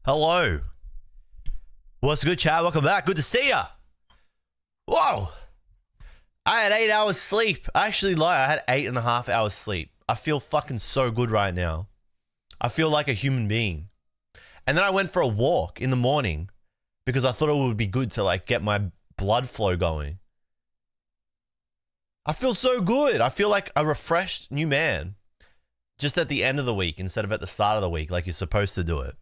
Hello. What's good, chat? Welcome back. Good to see ya. Whoa. I had 8 hours sleep. I actually lie. I had 8.5 hours sleep. I feel fucking so good right now. I feel like a human being. And then I went for a walk in the morning because I thought it would be good to like get my blood flow going. I feel so good. I feel like a refreshed new man. Just at the end of the week instead of at the start of the week like you're supposed to do it.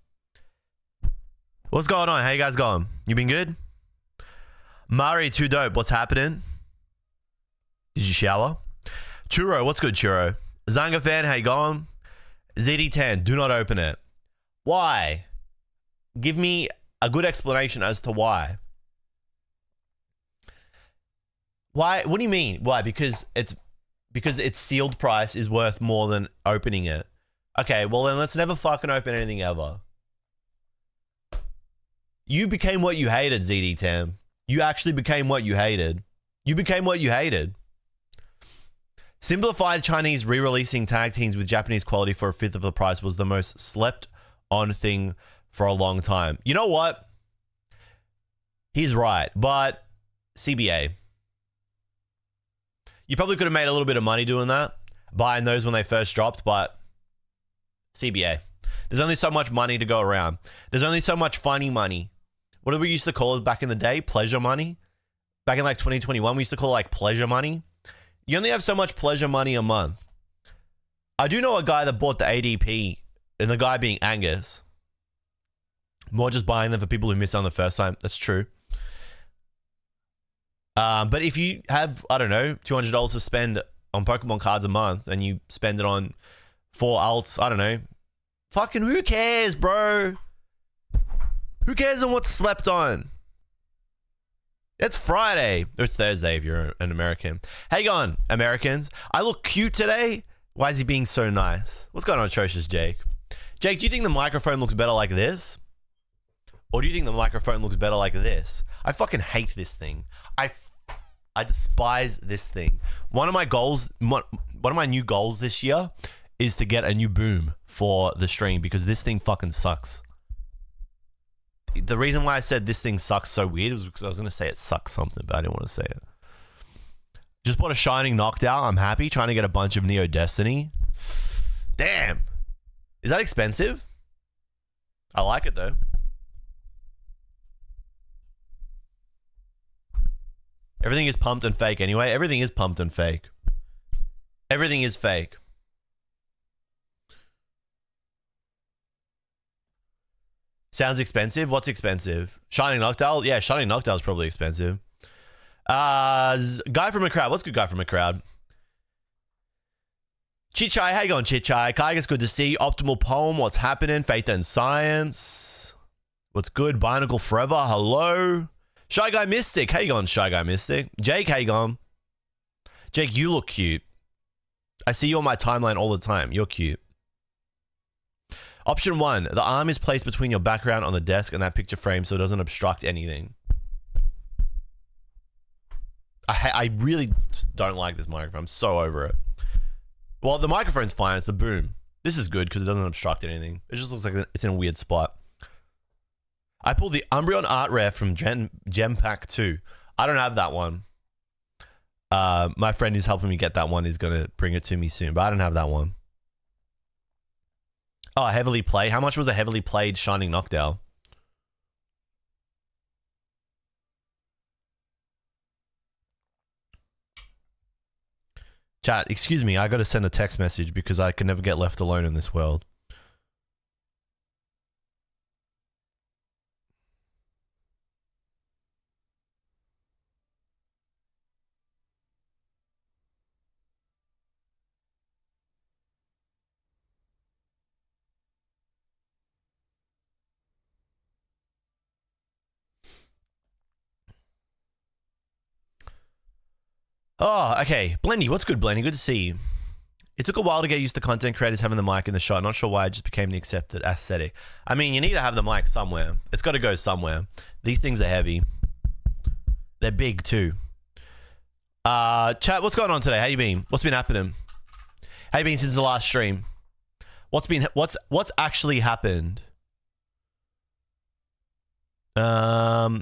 What's going on? How you guys going? You been good? Mari, too dope. What's happening? Did you shower? Churro, what's good, Churro? Zanga fan, how you going? ZD10, do not open it. Why? Give me a good explanation as to why. Why? What do you mean? Why? Because its sealed price is worth more than opening it. Okay, well then let's never fucking open anything ever. You became what you hated, ZD10. You actually became what you hated. You became what you hated. Simplified Chinese re-releasing tag teams with Japanese quality for a fifth of the price was the most slept on thing for a long time. You know what? He's right, but CBA. You probably could have made a little bit of money doing that, buying those when they first dropped, but CBA. There's only so much money to go around. There's only so much funny money. What did we used to call it back in the day? Pleasure money? Back in like 2021, we used to call it like pleasure money. You only have so much pleasure money a month. I do know a guy that bought the ADP, and the guy being Angus. More just buying them for people who missed on the first time. That's true. But if you have, I don't know, $200 to spend on Pokemon cards a month, and you spend it on 4 alts, I don't know. Fucking who cares, bro? Who cares on what's slept on? It's Friday. Or it's Thursday if you're an American. Hey, on, Americans. I look cute today. Why is he being so nice? What's going on, Atrocious Jake? Jake, do you think the microphone looks better like this? Or do you think the microphone looks better like this? I fucking hate this thing. I despise this thing. One of my new goals this year is to get a new boom for the stream because this thing fucking sucks. The reason why I said this thing sucks so weird was because I was going to say it sucks something, but I didn't want to say it. Just bought a Shining Knockdown. I'm happy. Trying to get a bunch of Neo Destiny. Damn. Is that expensive? I like it though. Everything is pumped and fake anyway. Everything is pumped and fake. Everything is fake. Sounds expensive. What's expensive? Shining Noctowl? Yeah, Shining Noctowl is probably expensive. Guy from a crowd. What's good, guy from a crowd? Chichai, how you going, Chichai? Kaiga's good to see. Optimal Poem, what's happening? Faith and Science. What's good? Barnacle Forever, hello. Shy Guy Mystic, how you going, Shy Guy Mystic? Jake, how you going? Jake, you look cute. I see you on my timeline all the time. You're cute. Option 1, the arm is placed between your background on the desk and that picture frame so it doesn't obstruct anything. I really don't like this microphone. I'm so over it. Well, the microphone's fine. It's the boom. This is good because it doesn't obstruct anything. It just looks like it's in a weird spot. I pulled the Umbreon Art Rare from Gem Pack 2. I don't have that one. My friend who's helping me get that one is going to bring it to me soon, but I don't have that one. Oh, heavily played. How much was a heavily played Shining Knockdown? Chat, excuse me. I got to send a text message because I can never get left alone in this world. Oh, okay. Blendy, what's good, Blendy? Good to see you. It took a while to get used to content creators having the mic in the shot. Not sure why it just became the accepted aesthetic. I mean, you need to have the mic somewhere. It's got to go somewhere. These things are heavy. They're big too. Chat, what's going on today? How you been? What's been happening? How you been since the last stream? What's actually happened? I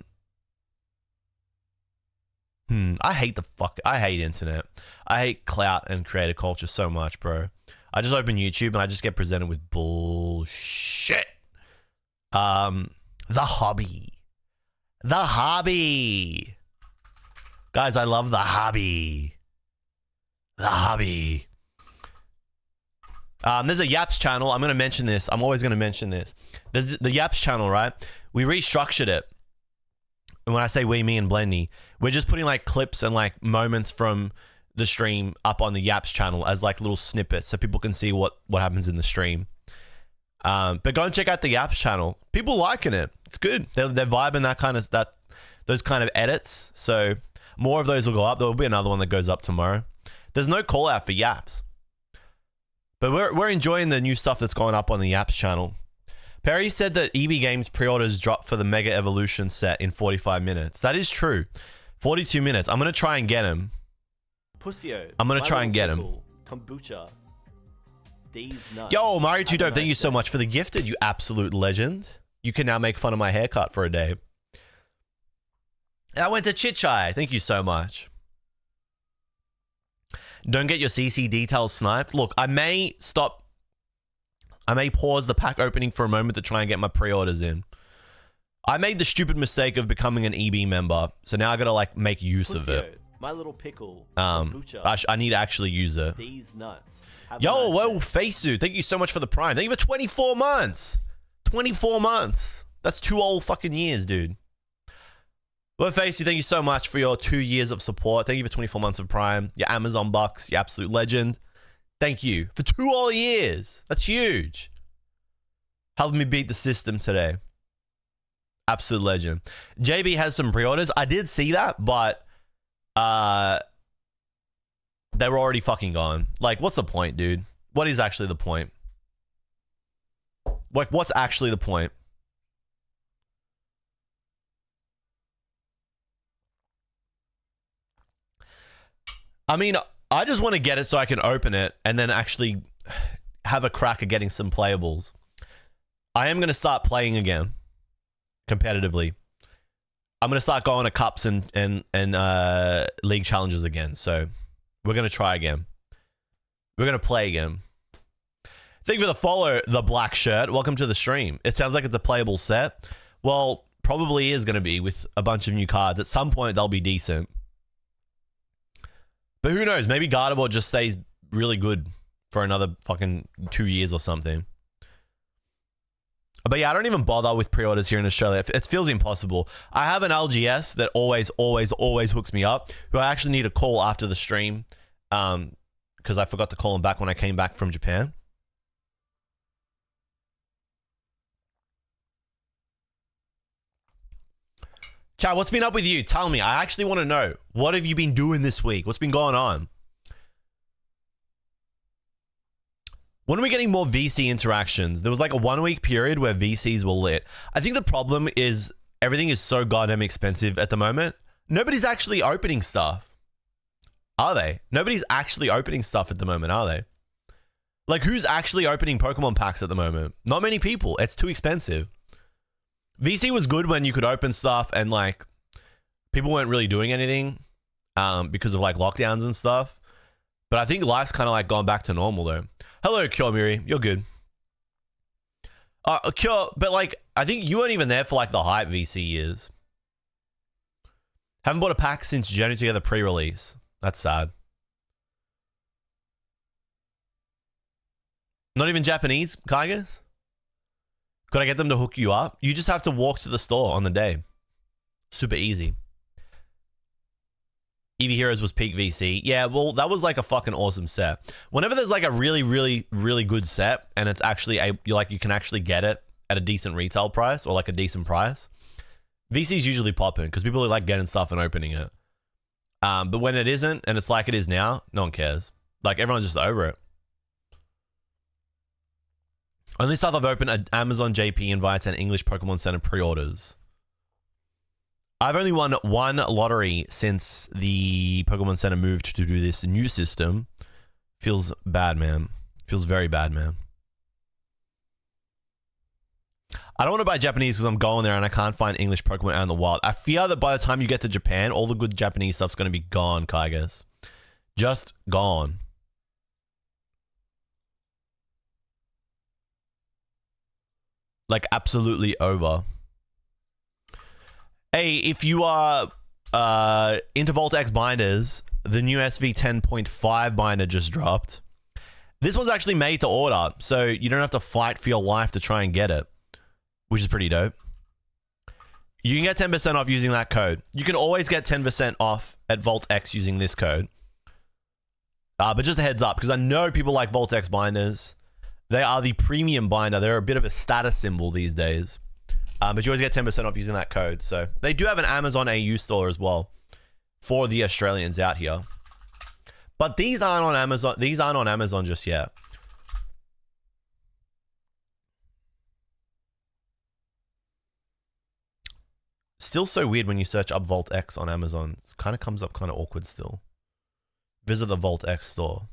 hate internet. I hate clout and creator culture so much, bro. I just open YouTube and I just get presented with bullshit. The hobby. The hobby. Guys, I love the hobby. The hobby. There's a Yaps channel. I'm going to mention this. I'm always going to mention this. There's the Yaps channel, right? We restructured it. And when I say we, me, and Blendy, we're just putting like clips and like moments from the stream up on the Yaps channel as like little snippets so people can see what happens in the stream. But go and check out the Yaps channel. People liking it. It's good. They're vibing those kind of edits. So more of those will go up. There will be another one that goes up tomorrow. There's no call out for Yaps. But we're enjoying the new stuff that's going up on the Yaps channel. Perry said that EB Games pre-orders dropped for the Mega Evolution set in 45 minutes. That is true. 42 minutes. I'm going to try and get him. Pussyo. I'm going to try and get him. Kombucha. These nuts. Yo, Mario 2 Dope, thank you so much for the gifted, you absolute legend. You can now make fun of my haircut for a day. I went to Chichai. Thank you so much. Don't get your CC details sniped. Look, I may pause the pack opening for a moment to try and get my pre-orders in. I made the stupid mistake of becoming an EB member, so now I gotta like make use of it. My little pickle. I need to actually use it. These nuts. Yo, whoa, Faceu, thank you so much for the Prime. Thank you for 24 months. 24 months. That's 2 whole fucking years, dude. Well, Facey, thank you so much for your 2 years of support. Thank you for 24 months of Prime. Your Amazon bucks, you absolute legend. Thank you for 2 whole years. That's huge. Helped me beat the system today. Absolute legend. JB has some pre-orders. I did see that, but they were already fucking gone. Like, what's the point, dude? What is actually the point? Like, what's actually the point? I mean, I just want to get it so I can open it and then actually have a crack at getting some playables. I am going to start playing again competitively. I'm going to start going to cups and league challenges again. So we're going to try again. We're going to play again. Thank you for the follow, the black shirt. Welcome to the stream. It sounds like it's a playable set. Well, probably is going to be with a bunch of new cards. At some point, they'll be decent. But who knows? Maybe Gardevoir just stays really good for another fucking 2 years or something. But yeah, I don't even bother with pre-orders here in Australia. It feels impossible. I have an LGS that always hooks me up, who I actually need to call after the stream because I forgot to call him back when I came back from Japan. Chad, what's been up with you? Tell me. I actually want to know. What have you been doing this week? What's been going on? When are we getting more VC interactions? There was like a 1 week period where VCs were lit. I think the problem is everything is so goddamn expensive at the moment. Nobody's actually opening stuff. Are they? Nobody's actually opening stuff at the moment, are they? Like, who's actually opening Pokemon packs at the moment? Not many people. It's too expensive. VC was good when you could open stuff and like people weren't really doing anything because of like lockdowns and stuff. But I think life's kind of like gone back to normal though. Hello, Kyomiri. You're good. Kyo, but like I think you weren't even there for like the hype VC years. Haven't bought a pack since Journey Together pre-release. That's sad. Not even Japanese, Kaigas? Could I get them to hook you up? You just have to walk to the store on the day. Super easy. Eevee Heroes was peak VC. Yeah, well, that was like a fucking awesome set. Whenever there's like a really, really, really good set and it's actually you can actually get it at a decent retail price or like a decent price, VC's usually popping because people like getting stuff and opening it. But when it isn't and it's like it is now, no one cares. Like everyone's just over it. Only stuff I've opened are Amazon JP invites and English Pokemon Center pre-orders. I've only won 1 lottery since the Pokemon Center moved to do this new system. Feels bad, man. Feels very bad, man. I don't want to buy Japanese because I'm going there and I can't find English Pokemon out in the wild. I fear that by the time you get to Japan, all the good Japanese stuff's going to be gone, Kaigas. Just gone. Like, absolutely over. Hey, if you are into Voltex binders, the new SV 10.5 binder just dropped. This one's actually made to order, so you don't have to fight for your life to try and get it, which is pretty dope. You can get 10% off using that code. You can always get 10% off at Voltex using this code. But just a heads up, because I know people like Voltex binders. They are the premium binder. They're a bit of a status symbol these days. But you always get 10% off using that code. So they do have an Amazon AU store as well for the Australians out here. But these aren't on Amazon. These aren't on Amazon just yet. Still so weird when you search up Volt X on Amazon. It kind of comes up kind of awkward still. Visit the Volt X store.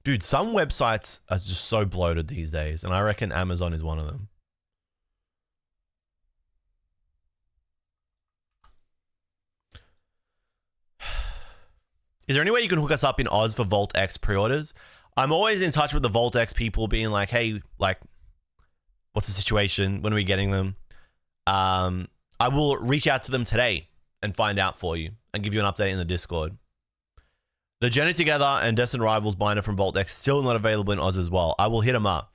Dude, some websites are just so bloated these days, and I reckon Amazon is one of them. Is there any way you can hook us up in Oz for Volt X pre-orders? I'm always in touch with the Volt X people being like, hey, like, what's the situation? When are we getting them? I will reach out to them today and find out for you and give you an update in the Discord. The Journey Together and Destined Rivals binder from Volt X still not available in Oz as well. I will hit them up.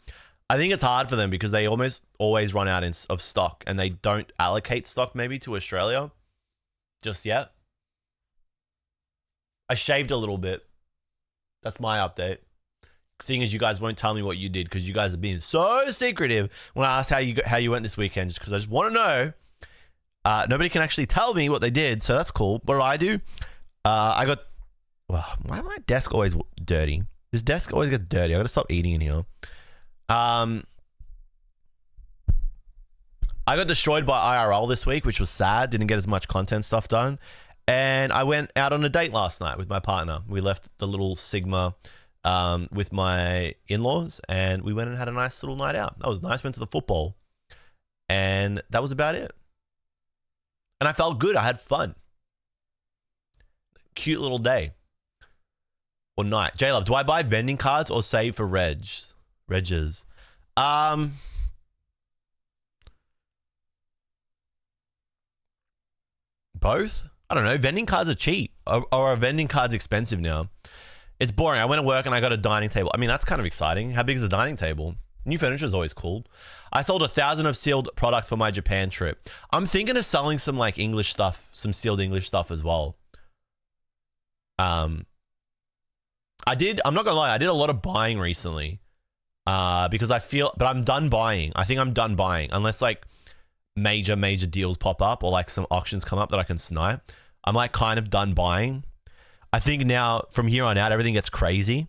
I think it's hard for them because they almost always run out of stock and they don't allocate stock maybe to Australia just yet. I shaved a little bit. That's my update. Seeing as you guys won't tell me what you did because you guys are being so secretive when I ask how you went this weekend, just because I just want to know. Nobody can actually tell me what they did, so that's cool. What did I do? I got... why my desk always dirty? This desk always gets dirty. I gotta stop eating in here. I got destroyed by IRL this week, which was sad. Didn't get as much content stuff done. And I went out on a date last night with my partner. We left the little Sigma with my in-laws and we went and had a nice little night out. That was nice. Went to the football. And that was about it. And I felt good. I had fun. Cute little day. Or night. jluv, do I buy vending cards or save for regs? Both? I don't know. Vending cards are cheap. Or are vending cards expensive now? It's boring. I went to work and I got a dining table. I mean, that's kind of exciting. How big is the dining table? New furniture is always cool. I sold 1,000 of sealed product for my Japan trip. I'm thinking of selling some like English stuff, some sealed English stuff as well. I'm not gonna lie, I did a lot of buying recently. Because but I'm done buying. I think I'm done buying. Unless like major deals pop up or like some auctions come up that I can snipe. I'm like kind of done buying. I think now from here on out, everything gets crazy.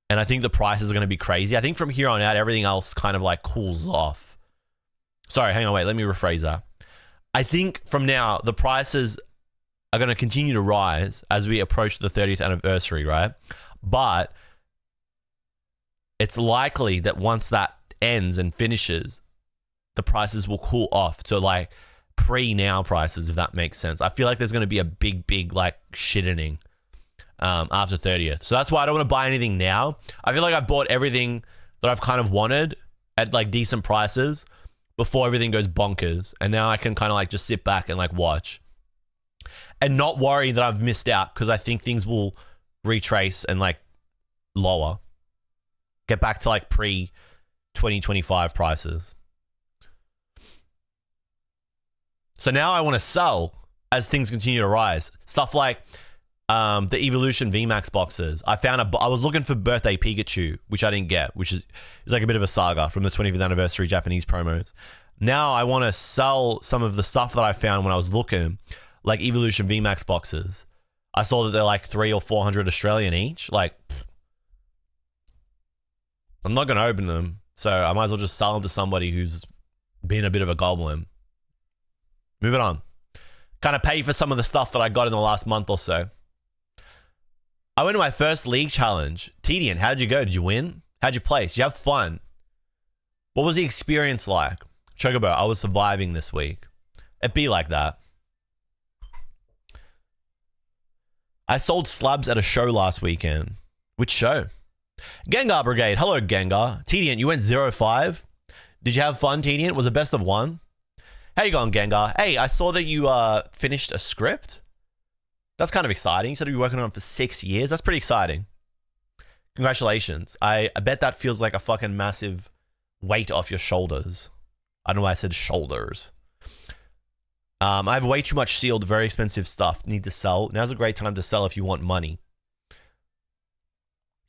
And I think the prices are going to be crazy. I think from here on out, everything else kind of like cools off. Sorry, hang on, wait, let me rephrase that. I think from now, the prices are going to continue to rise as we approach the 30th anniversary, right? But it's likely that once that ends and finishes, the prices will cool off to like pre-now prices, if that makes sense. I feel like there's going to be a big like shittening after 30th. So that's why I don't want to buy anything now. I feel like I've bought everything that I've kind of wanted at like decent prices before everything goes bonkers. And now I can kind of like just sit back and like watch and not worry that I've missed out, because I think things will retrace and like lower, get back to like pre-2025 prices. So now I want to sell as things continue to rise. Stuff like the Evolution VMAX boxes. I was looking for Birthday Pikachu, which I didn't get, which is like a bit of a saga from the 25th anniversary Japanese promos. Now I want to sell some of the stuff that I found when I was looking, like Evolution VMAX boxes. I saw that they're like 300 or 400 Australian each. Like, I'm not going to open them, so I might as well just sell them to somebody who's been a bit of a goblin. Moving on. Kind of pay for some of the stuff that I got in the last month or so. I went to my first league challenge. Tedian, how'd you go? Did you win? How'd you place? Did you have fun? What was the experience like? Chocobo, I was surviving this week. It'd be like that. I sold slabs at a show last weekend. Which show? Gengar Brigade. Hello, Gengar. Tedian, you went 0-5. Did you have fun, Tedian? Was it best of 1? How you going, Gengar? Hey, I saw that you finished a script. That's kind of exciting. You said you were working on it for 6 years. That's pretty exciting. Congratulations. I bet that feels like a fucking massive weight off your shoulders. I don't know why I said shoulders. I have way too much sealed, very expensive stuff. Need to sell. Now's a great time to sell if you want money.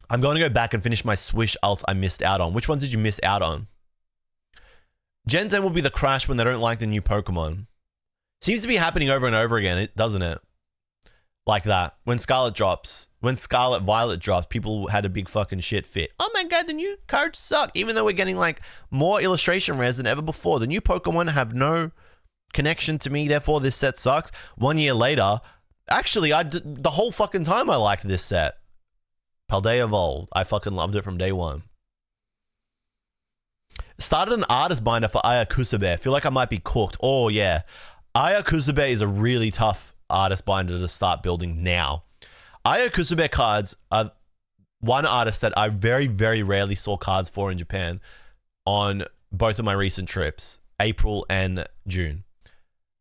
I'm going to go back and finish my Swish alts I missed out on. Which ones did you miss out on? Gen 10 will be the crash when they don't like the new Pokemon. Seems to be happening over and over again, doesn't it? Like that. When Scarlet Violet drops, people had a big fucking shit fit. Oh my god, the new cards suck. Even though we're getting like more illustration rares than ever before. The new Pokemon have no connection to me, therefore this set sucks. 1 year later, actually, the whole fucking time I liked this set. Paldea Evolved. I fucking loved it from day one. Started an artist binder for Ayakusabe. Feel like I might be cooked. Oh yeah. Ayakusabe is a really tough artist binder to start building now. Ayakusabe cards are one artist that I very, very rarely saw cards for in Japan on both of my recent trips, April and June.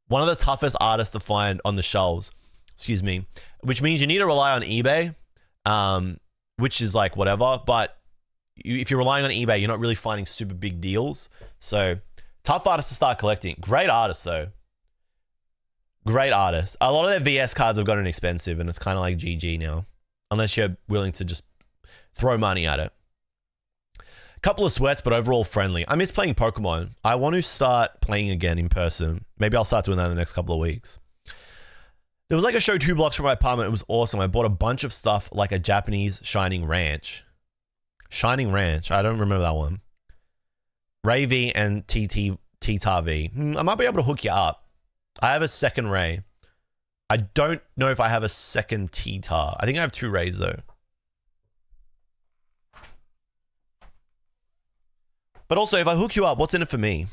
One of the toughest artists to find on the shelves, excuse me, which means you need to rely on eBay, which is like whatever, but if you're relying on eBay, you're not really finding super big deals. So tough artists to start collecting. Great artists though. Great artists. A lot of their VS cards have gotten expensive and it's kind of like GG now. Unless you're willing to just throw money at it. Couple of sweats, but overall friendly. I miss playing Pokemon. I want to start playing again in person. Maybe I'll start doing that in the next couple of weeks. There was like a show 2 blocks from my apartment. It was awesome. I bought a bunch of stuff like a Japanese Shining Ranch. Shining Ranch. I don't remember that one. Ray V and Tita V. I might be able to hook you up. I have a second Ray. I don't know if I have a second Tita. I think I have 2 Rays though. But also, if I hook you up, what's in it for me?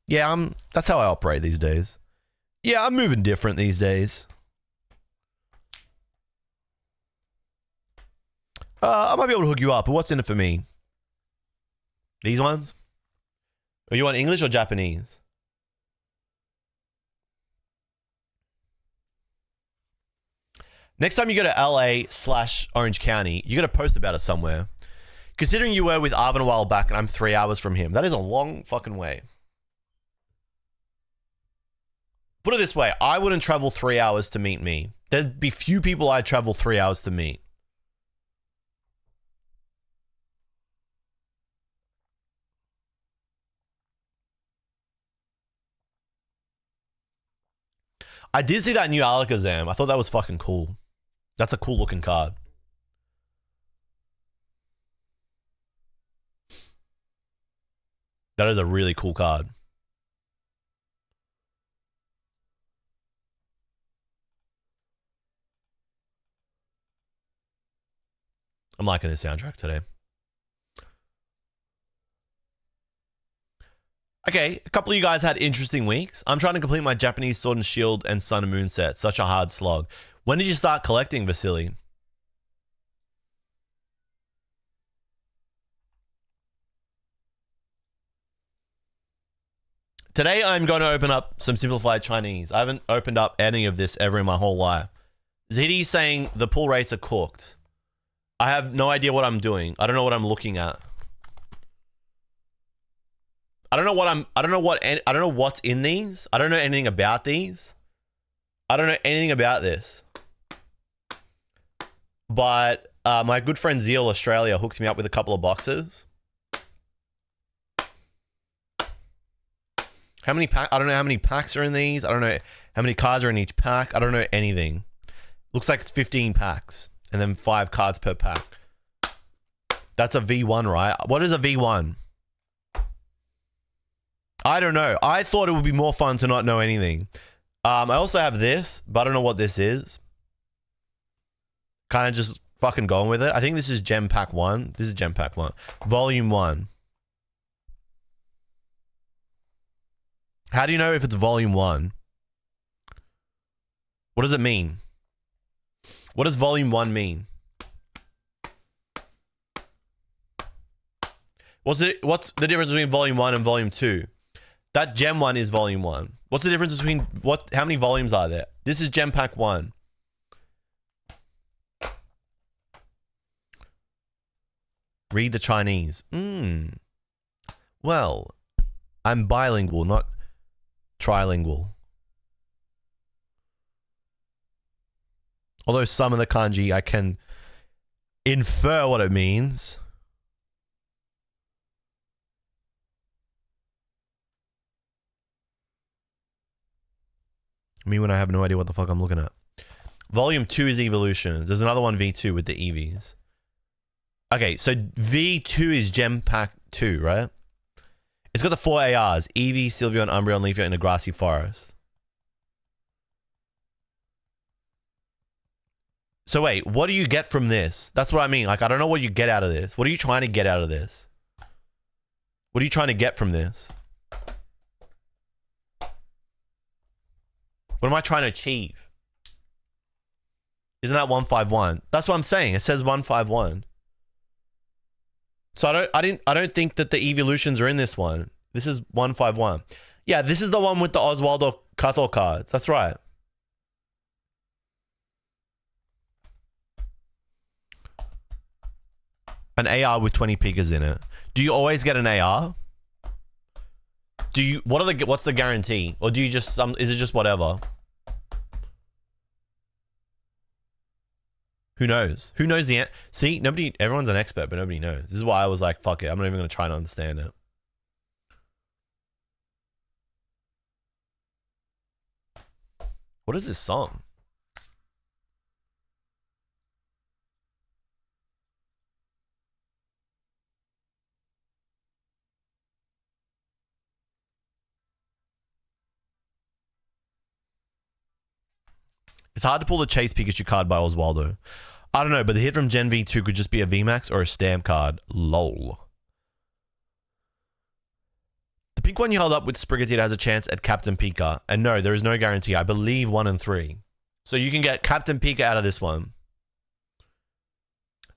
Yeah, that's how I operate these days. Yeah, I'm moving different these days. I might be able to hook you up, but what's in it for me? These ones? Are you want English or Japanese? Next time you go to LA/Orange County, you got to post about it somewhere. Considering you were with Arvin a while back and I'm 3 hours from him, that is a long fucking way. Put it this way, I wouldn't travel 3 hours to meet me. There'd be few people I'd travel 3 hours to meet. I did see that new Alakazam. I thought that was fucking cool. That's a cool looking card. That is a really cool card. I'm liking this soundtrack today. Okay, a couple of you guys had interesting weeks. I'm trying to complete my Japanese Sword and Shield and Sun and Moon set. Such a hard slog. When did you start collecting, Vasily? Today, I'm going to open up some simplified Chinese. I haven't opened up any of this ever in my whole life. ZD's saying the pull rates are cooked. I have no idea what I'm doing. I don't know what I'm looking at. I don't know what's in these. I don't know anything about these. I don't know anything about this. But my good friend Zeal Australia hooked me up with a couple of boxes. How many packs? I don't know how many packs are in these. I don't know how many cards are in each pack. I don't know anything. Looks like it's 15 packs and then 5 cards per pack. That's a V1, right? What is a V1? I don't know. I thought it would be more fun to not know anything. I also have this, but I don't know what this is. kind of just fucking going with it. I think this is Gem Pack 1. This is Gem Pack 1. Volume 1. How do you know if it's Volume 1? What does it mean? What does Volume 1 mean? What's the difference between Volume 1 and Volume 2? That Gem 1 is Volume 1. What's the difference between how many volumes are there? This is Gem Pack 1. Read the Chinese. Well, I'm bilingual, not trilingual. Although some of the kanji I can infer what it means. Me when I have no idea what the fuck I'm looking at. Volume 2 is Evolutions. There's another one, V2, with the EVs. Okay, so V2 is Gem Pack 2, right? It's got the 4 ARs. Eevee, Sylveon, Umbreon, Leafeon, and a grassy forest. So wait, what do you get from this? That's what I mean. Like, I don't know what you get out of this. What are you trying to get out of this? What are you trying to get from this? What am I trying to achieve? Isn't that 151? That's what I'm saying. It says 151. So I don't think that the evolutions are in this one. This is 151. Yeah, this is the one with the Oswaldo Cato cards. That's right. An AR with 20 Pikas in it. Do you always get an AR? Do you what's the guarantee? Or do you just is it just whatever? Who knows? Who knows the answer? See, everyone's an expert, but nobody knows. This is why I was like, fuck it. I'm not even going to try to understand it. What is this song? It's hard to pull the Chase Pikachu card by Oswaldo. I don't know, but the hit from Gen V2 could just be a VMAX or a stamp card. LOL. The pink one you held up with Sprigatito has a chance at Captain Pika. And no, there is no guarantee. I believe 1 and 3. So you can get Captain Pika out of this one.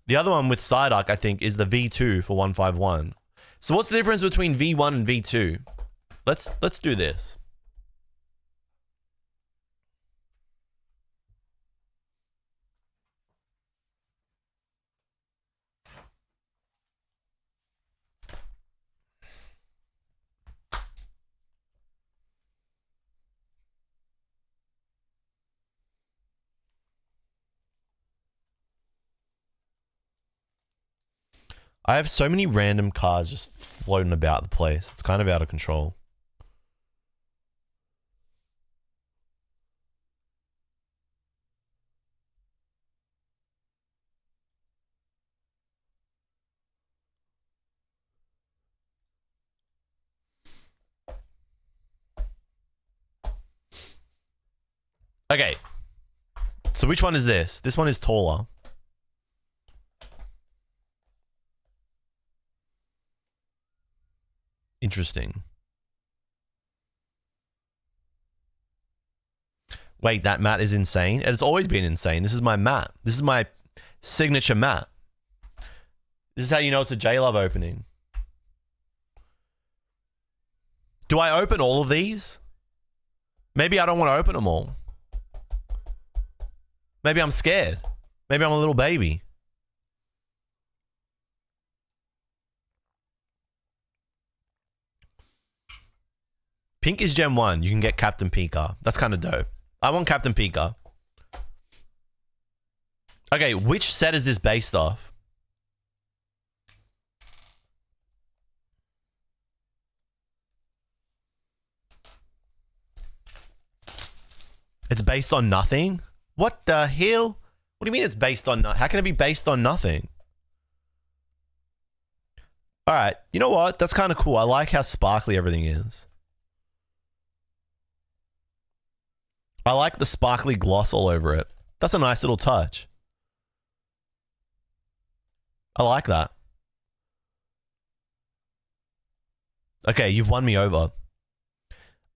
The other one with Psyduck, I think, is the V2 for 151. So what's the difference between V1 and V2? Let's do this. I have so many random cards just floating about the place. It's kind of out of control. Okay. So which one is this? This one is taller. Interesting. Wait, that mat is insane? It's always been insane. This is my mat. This is my signature mat. This is how you know it's a jluv opening. Do I open all of these? Maybe I don't want to open them all. Maybe I'm scared. Maybe I'm a little baby. Pink is Gen 1. You can get Captain Pika. That's kind of dope. I want Captain Pika. Okay, which set is this based off? It's based on nothing? What the hell? What do you mean it's based on nothing? How can it be based on nothing? Alright, you know what? That's kind of cool. I like how sparkly everything is. I like the sparkly gloss all over it. That's a nice little touch. I like that. Okay, you've won me over.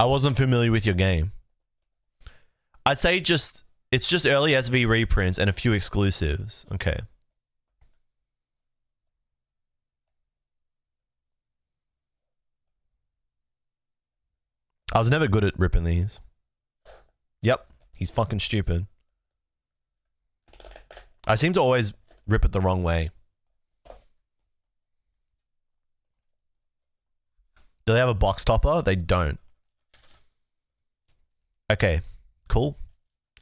I wasn't familiar with your game. I'd say it's just early SV reprints and a few exclusives. Okay. I was never good at ripping these. Yep, he's fucking stupid. I seem to always rip it the wrong way. Do they have a box topper? They don't. Okay, cool.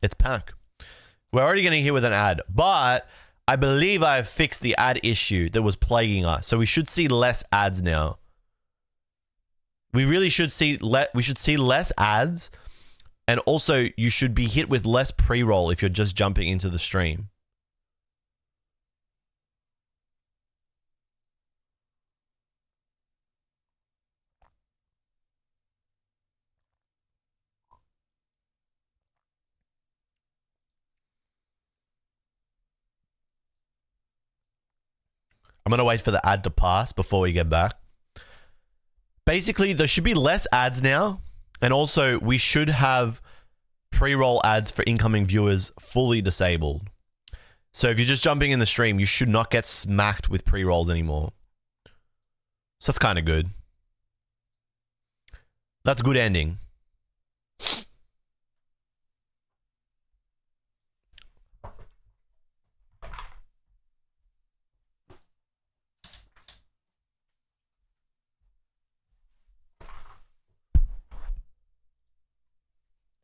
It's pack. We're already getting hit with an ad, but I believe I've fixed the ad issue that was plaguing us. So we should see less ads now. We really should see less ads, and also you should be hit with less pre-roll if you're just jumping into the stream. I'm going to wait for the ad to pass before we get back. Basically, there should be less ads now. And also, we should have pre-roll ads for incoming viewers fully disabled. So if you're just jumping in the stream, you should not get smacked with pre-rolls anymore. So that's kind of good. That's good ending.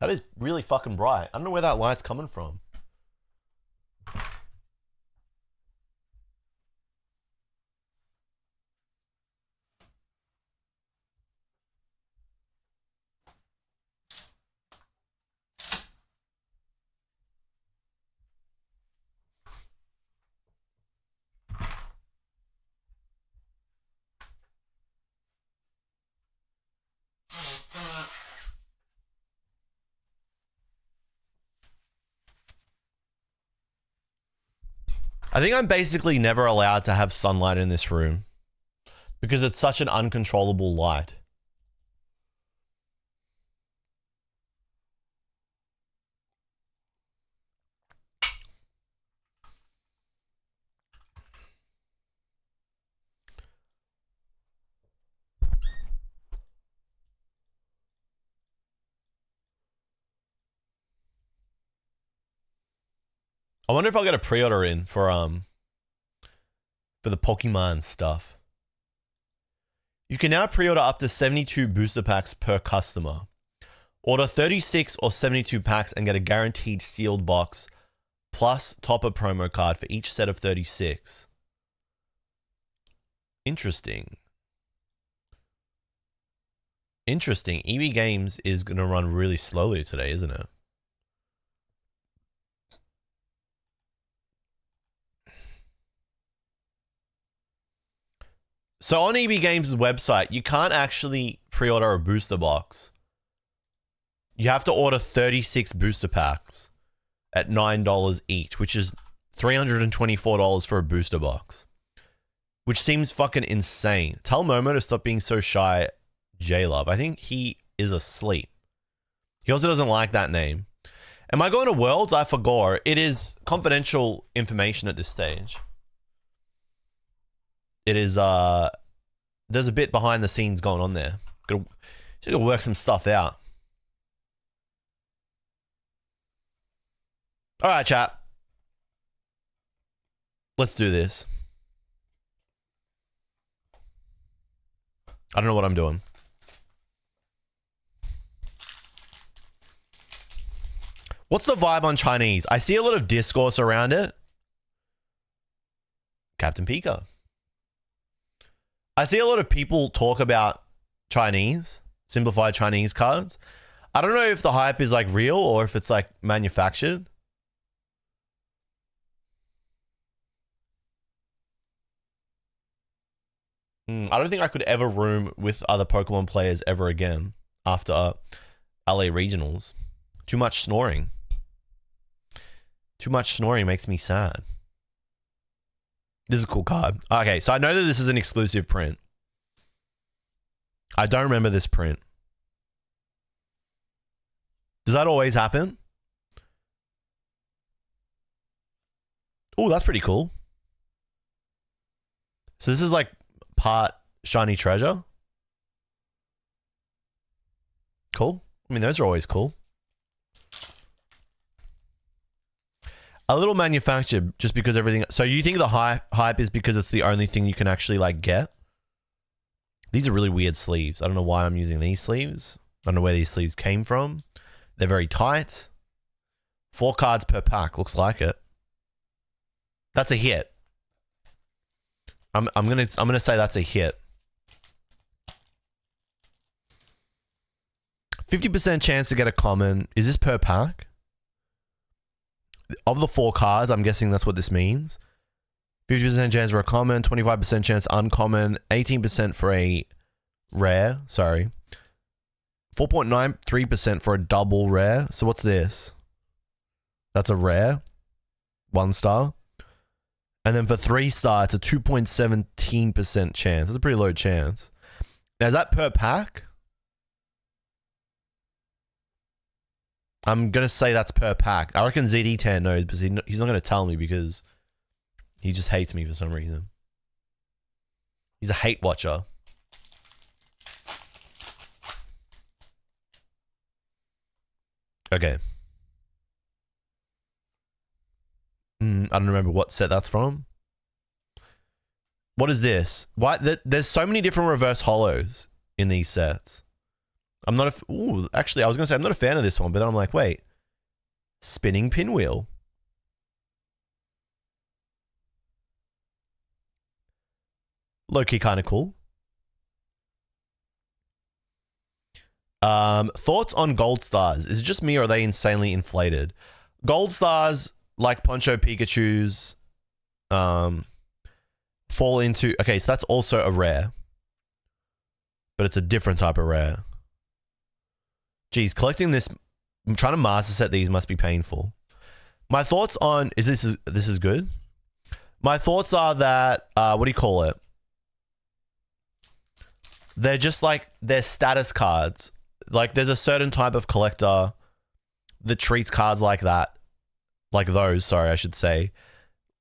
That is really fucking bright. I don't know where that light's coming from. I think I'm basically never allowed to have sunlight in this room because it's such an uncontrollable light. I wonder if I'll get a pre-order in for the Pokemon stuff. You can now pre-order up to 72 booster packs per customer. Order 36 or 72 packs and get a guaranteed sealed box plus topper promo card for each set of 36. Interesting. Interesting. EB Games is going to run really slowly today, isn't it? So on EB Games' website, you can't actually pre-order a booster box. You have to order 36 booster packs at $9 each, which is $324 for a booster box. Which seems fucking insane. Tell Momo to stop being so shy, jluv. I think he is asleep. He also doesn't like that name. Am I going to Worlds? I forgot. It is confidential information at this stage. It is, there's a bit behind the scenes going on there. Gotta work some stuff out. All right, chat. Let's do this. I don't know what I'm doing. What's the vibe on Chinese? I see a lot of discourse around it. Captain Pika. I see a lot of people talk about Chinese, simplified Chinese cards. I don't know if the hype is like real or if it's like manufactured. I don't think I could ever room with other Pokemon players ever again after LA Regionals. Too much snoring. Too much snoring makes me sad. This is a cool card. Okay, so I know that this is an exclusive print. I don't remember this print. Does that always happen? Oh, that's pretty cool. So this is like part shiny treasure. Cool. I mean, those are always cool. A little manufactured just because everything... So you think the hype is because it's the only thing you can actually like get? These are really weird sleeves. I don't know why I'm using these sleeves. I don't know where these sleeves came from. They're very tight. 4 cards per pack. Looks like it. That's a hit. I'm gonna say that's a hit. 50% chance to get a common. Is this per pack? Of the 4 cards, I'm guessing that's what this means. 50% chance for a common, 25% chance uncommon, 18% for a rare. Sorry. 4.93% for a double rare. So what's this? That's a rare. 1 star. And then for 3 star, it's a 2.17% chance. That's a pretty low chance. Now, is that per pack? I'm going to say that's per pack. I reckon ZD10 knows, but he's not going to tell me because he just hates me for some reason. He's a hate watcher. Okay. I don't remember what set that's from. What is this? Why? There's so many different reverse hollows in these sets. I'm not a... Ooh, actually, I was going to say I'm not a fan of this one, but then I'm like, wait. Spinning pinwheel. Low-key kind of cool. Thoughts on gold stars? Is it just me or are they insanely inflated? Gold stars, like Poncho Pikachu's, fall into... Okay, so that's also a rare. But it's a different type of rare. Geez, collecting this... I'm trying to master set these must be painful. My thoughts on... This is good? My thoughts are that... what do you call it? They're just like... They're status cards. Like, there's a certain type of collector that treats cards like that. Like those, sorry, I should say.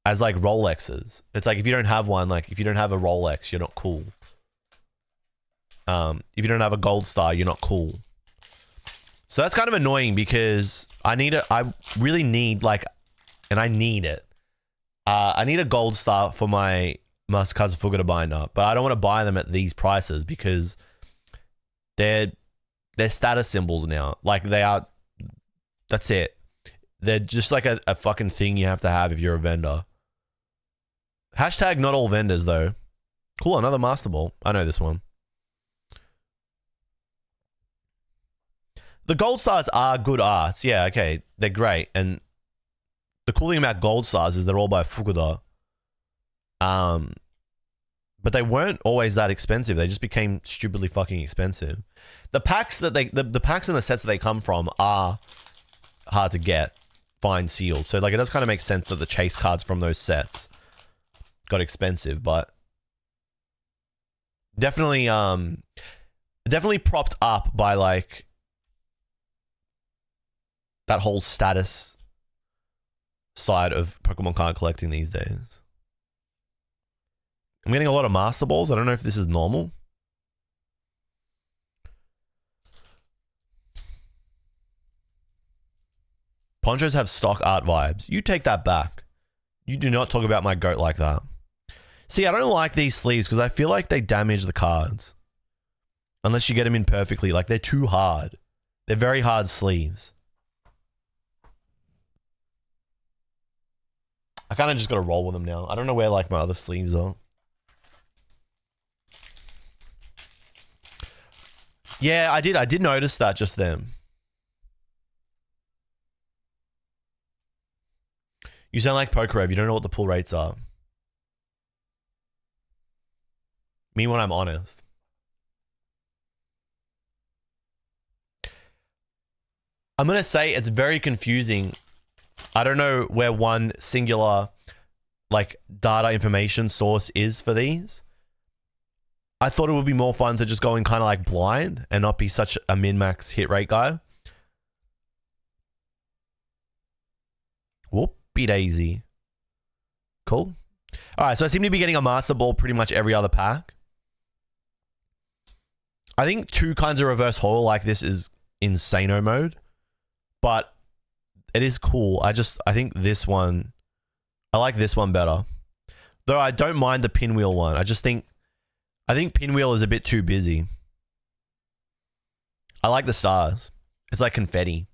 As like Rolexes. It's like if you don't have one, like if you don't have a Rolex, you're not cool. If you don't have a gold star, you're not cool. So that's kind of annoying because I really need like, and I need it. I need a gold star for my Mastercards of Fugata binder, but I don't want to buy them at these prices because they're status symbols now. Like they are, that's it. They're just like a fucking thing you have to have if you're a vendor. Hashtag not all vendors though. Cool, another Master Ball. I know this one. The gold stars are good arts. Yeah, okay. They're great. And the cool thing about gold stars is they're all by Fugata. But they weren't always that expensive. They just became stupidly fucking expensive. The packs that the packs and the sets that they come from are hard to get, fine sealed. So like it does kind of make sense that the chase cards from those sets got expensive, but definitely definitely propped up by like that whole status side of Pokemon card collecting these days. I'm getting a lot of Master Balls. I don't know if this is normal. Ponchos have stock art vibes. You take that back. You do not talk about my goat like that. See, I don't like these sleeves because I feel like they damage the cards. Unless you get them in perfectly. Like, they're too hard. They're very hard sleeves. I kind of just got to roll with them now. I don't know where, like, my other sleeves are. Yeah, I did notice that just then. You sound like PokeRev. You don't know what the pull rates are. Me when I'm honest. I'm going to say it's very confusing. I don't know where one singular like data information source is for these. I thought it would be more fun to just go in kind of like blind and not be such a min-max hit rate guy. Whoopie daisy. Cool. All right, so I seem to be getting a Master Ball pretty much every other pack. I think 2 kinds of reverse holo like this is insano mode, but it is cool. I think this one, I like this one better. Though I don't mind the pinwheel one. I think pinwheel is a bit too busy. I like the stars. It's like confetti.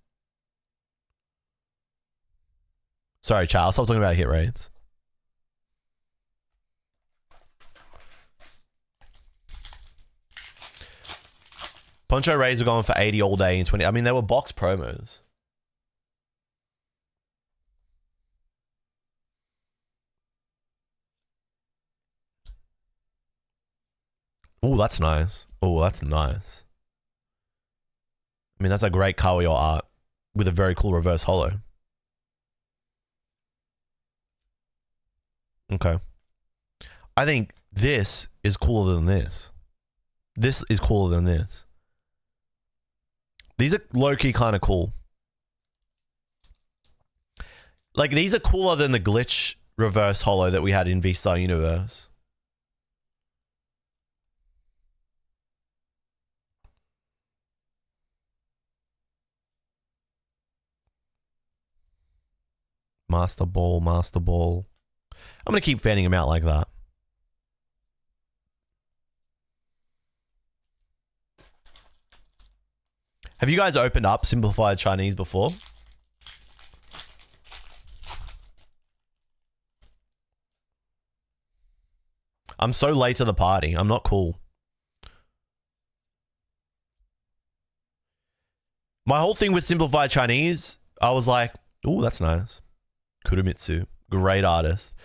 Sorry, chat. I'll stop talking about hit rates. Poncho Rays were going for 80 all day in 20. I mean, they were box promos. Oh, that's nice. Oh, that's nice. I mean, that's a great Kawaii art with a very cool reverse holo. Okay. I think this is cooler than this. This is cooler than this. These are low-key kind of cool. Like, these are cooler than the glitch reverse holo that we had in V-Star Universe. Master Ball, Master Ball. I'm going to keep fanning him out like that. Have you guys opened up Simplified Chinese before? I'm so late to the party. I'm not cool. My whole thing with Simplified Chinese, I was like, oh, that's nice. Kurumitsu. Great artist.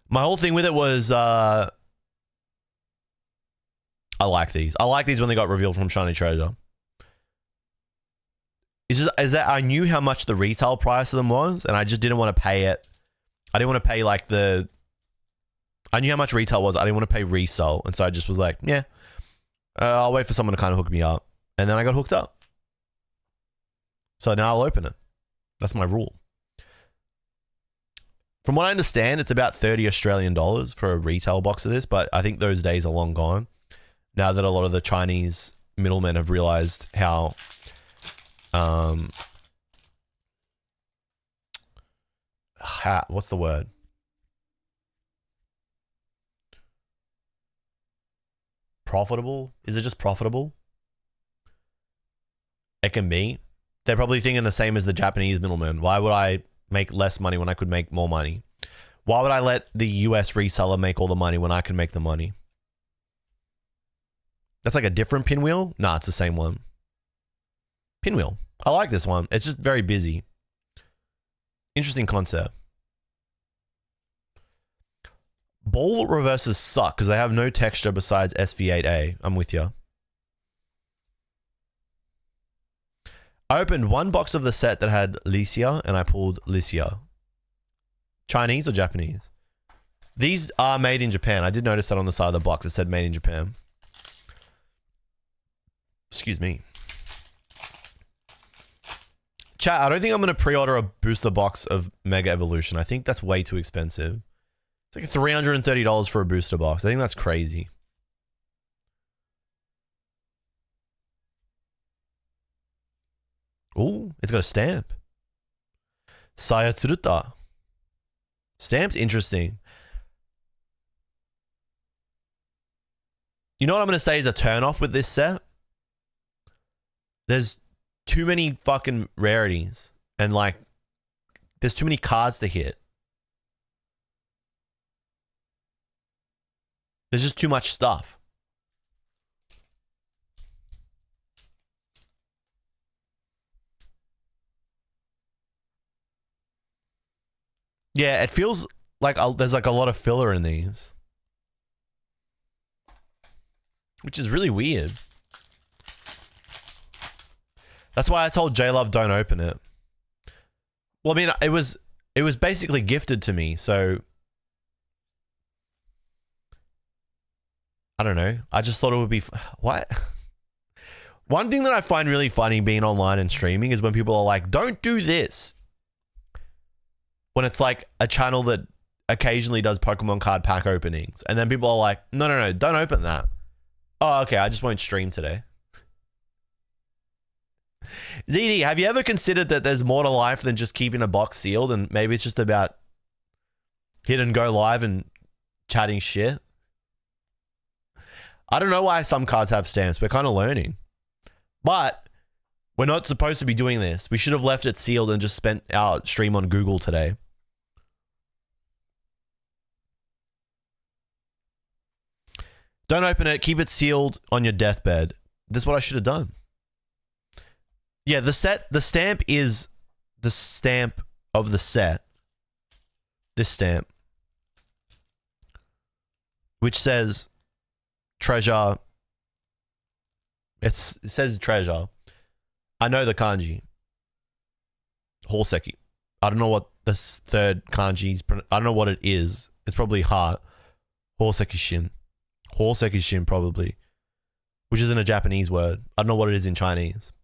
My whole thing with it was, I like these. I like these when they got revealed from Shiny Treasure. Is that I knew how much the retail price of them was, and I just didn't want to pay it. I didn't want to pay like I knew how much retail was. I didn't want to pay resale, and so I just was like, yeah, I'll wait for someone to kind of hook me up, and then I got hooked up. So now I'll open it. That's my rule. From what I understand, it's about 30 Australian dollars for a retail box of this, but I think those days are long gone. Now that a lot of the Chinese middlemen have realized how what's the word? Profitable? Is it just profitable? It can be. They're probably thinking the same as the Japanese middlemen. Why would I make less money when I could make more money? Why would I let the US reseller make all the money when I can make the money? That's like a different pinwheel? Nah, it's the same one. Pinwheel. I like this one. It's just very busy. Interesting concept. Ball reverses suck because they have no texture besides SV8A. I'm with you. I opened one box of the set that had Licia and I pulled Licia. Chinese or Japanese? These are made in Japan. I did notice that on the side of the box. It said made in Japan. Excuse me. Chat, I don't think I'm going to pre-order a booster box of Mega Evolution. I think that's way too expensive. It's like $330 for a booster box. I think that's crazy. Ooh, it's got a stamp. Sayatsuruta. Stamp's interesting. You know what I'm going to say is a turnoff with this set? There's too many fucking rarities. And like, there's too many cards to hit. There's just too much stuff. Yeah, it feels like there's like a lot of filler in these. Which is really weird. That's why I told jluv don't open it. Well, I mean, it was basically gifted to me, so I don't know. I just thought it would be what. One thing that I find really funny being online and streaming is when people are like, "Don't do this." When it's like a channel that occasionally does Pokemon card pack openings, and then people are like, "No, no, no, don't open that." Oh, okay. I just won't stream today. ZD, have you ever considered that there's more to life than just keeping a box sealed, and maybe it's just about hit and go live and chatting shit? I don't know why some cards have stamps. We're kind of learning. But we're not supposed to be doing this. We should have left it sealed and just spent our stream on Google today. Don't open it. Keep it sealed on your deathbed. This is what I should have done. Yeah, the stamp is the stamp of the set. This stamp. Which says treasure. It says treasure. I know the kanji. Horseki. I don't know what the third kanji is. I don't know what it is. It's probably heart. Horseki shin. Horseki shin probably. Which isn't a Japanese word. I don't know what it is in Chinese.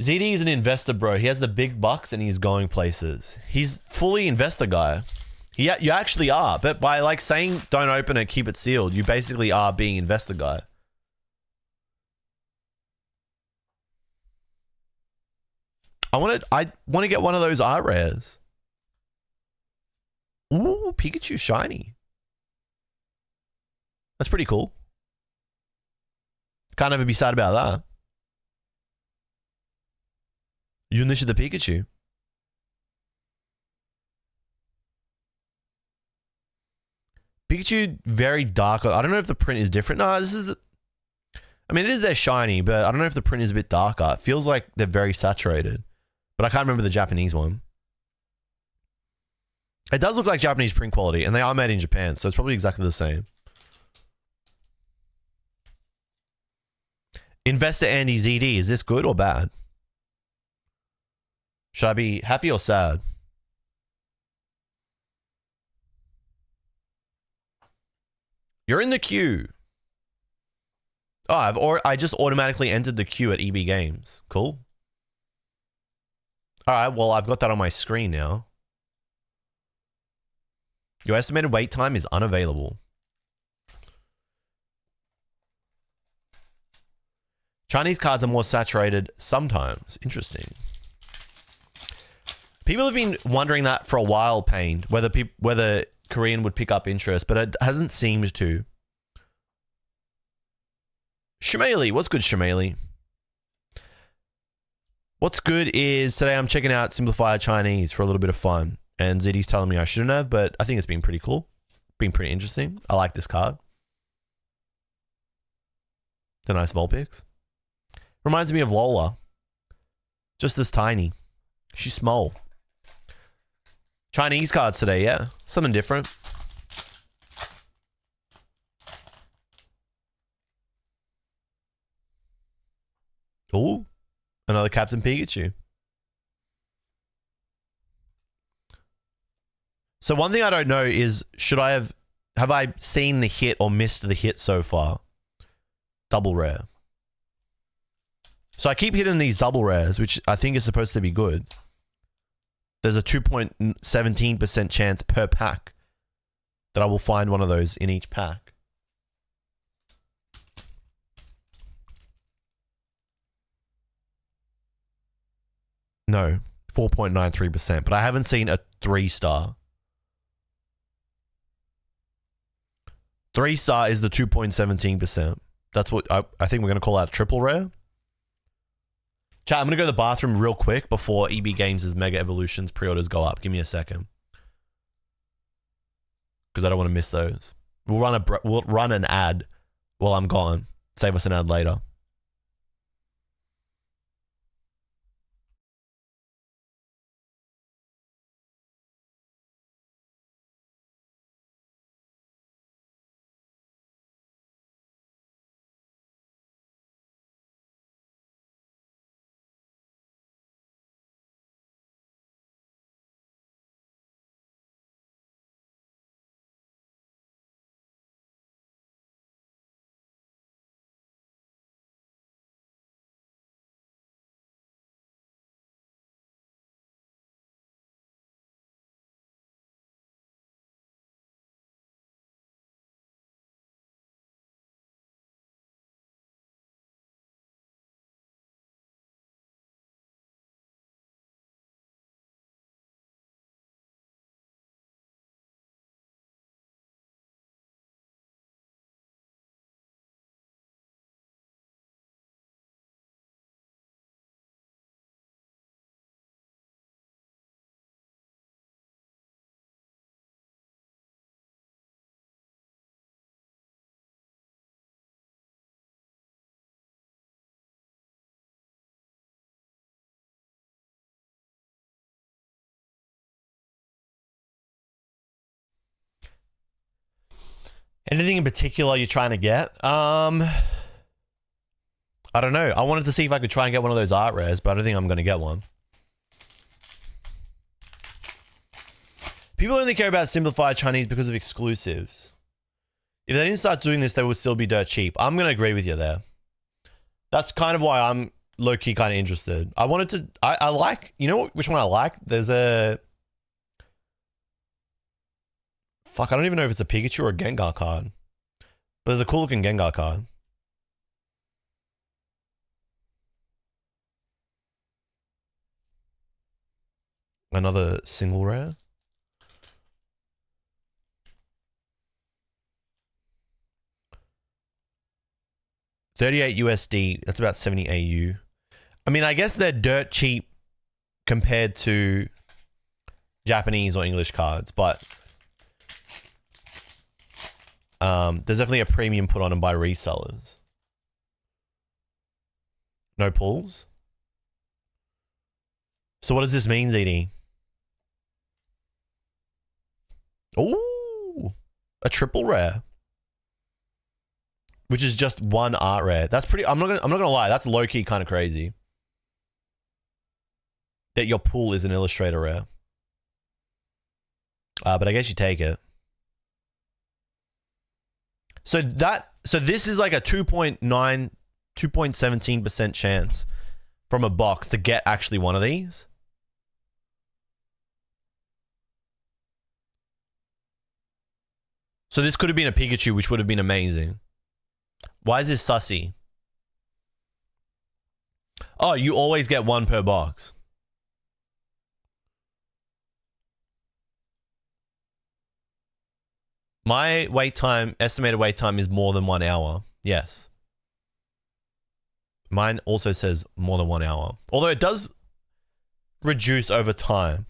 ZD is an investor, bro. He has the big bucks and he's going places. He's fully investor guy. You actually are, but by like saying don't open it, keep it sealed, you basically are being investor guy. I want to get one of those art rares. Ooh, Pikachu shiny. That's pretty cool. Can't ever be sad about that. Yunish the Pikachu. Pikachu, very dark. I don't know if the print is different. No, this is... I mean, it is there shiny, but I don't know if the print is a bit darker. It feels like they're very saturated. But I can't remember the Japanese one. It does look like Japanese print quality, and they are made in Japan, so it's probably exactly the same. Investor Andy ZD, is this good or bad? Should I be happy or sad? You're in the queue. Oh, I just automatically entered the queue at EB Games. Cool. All right, well, I've got that on my screen now. Your estimated wait time is unavailable. Chinese cards are more saturated sometimes. Interesting. People have been wondering that for a while, Pain, whether Korean would pick up interest, but it hasn't seemed to. Shimeli, what's good, Shimeli? What's good is today I'm checking out Simplified Chinese for a little bit of fun, and ZD's telling me I shouldn't have, but I think it's been pretty cool. Been pretty interesting. I like this card. The nice Vulpix. Reminds me of Lola. Just this tiny. She's small. Chinese cards today, yeah. Something different. Ooh. Another Captain Pikachu. So one thing I don't know is, have I seen the hit or missed the hit so far? Double rare. So I keep hitting these double rares, which I think is supposed to be good. There's a 2.17% chance per pack that I will find one of those in each pack. No, 4.93%, but I haven't seen a 3-star. 3-star is the 2.17%. That's what I think we're going to call out triple rare. Chat, I'm going to go to the bathroom real quick before EB Games' Mega Evolutions pre-orders go up. Give me a second. Because I don't want to miss those. We'll run an ad while I'm gone. Save us an ad later. Anything in particular you're trying to get? I don't know. I wanted to see if I could try and get one of those art rares, but I don't think I'm going to get one. People only care about simplified Chinese because of exclusives. If they didn't start doing this, they would still be dirt cheap. I'm going to agree with you there. That's kind of why I'm low-key kind of interested. I wanted to... I like... You know which one I like? There's a... Fuck, I don't even know if it's a Pikachu or a Gengar card. But there's a cool-looking Gengar card. Another single rare. $38 USD. That's about 70 AU. I mean, I guess they're dirt cheap compared to Japanese or English cards, but there's definitely a premium put on them by resellers. No pulls. So what does this mean, ZD? Ooh, a triple rare. Which is just one art rare. That's pretty... I'm not gonna lie. That's low-key kind of crazy. That your pool is an illustrator rare. But I guess you take it. So this is like a 2.17% chance from a box to get actually one of these. So this could have been a Pikachu, which would have been amazing. Why is this sussy? Oh, you always get one per box. My wait time, estimated wait time is more than 1 hour. Yes. Mine also says more than 1 hour. Although it does reduce over time.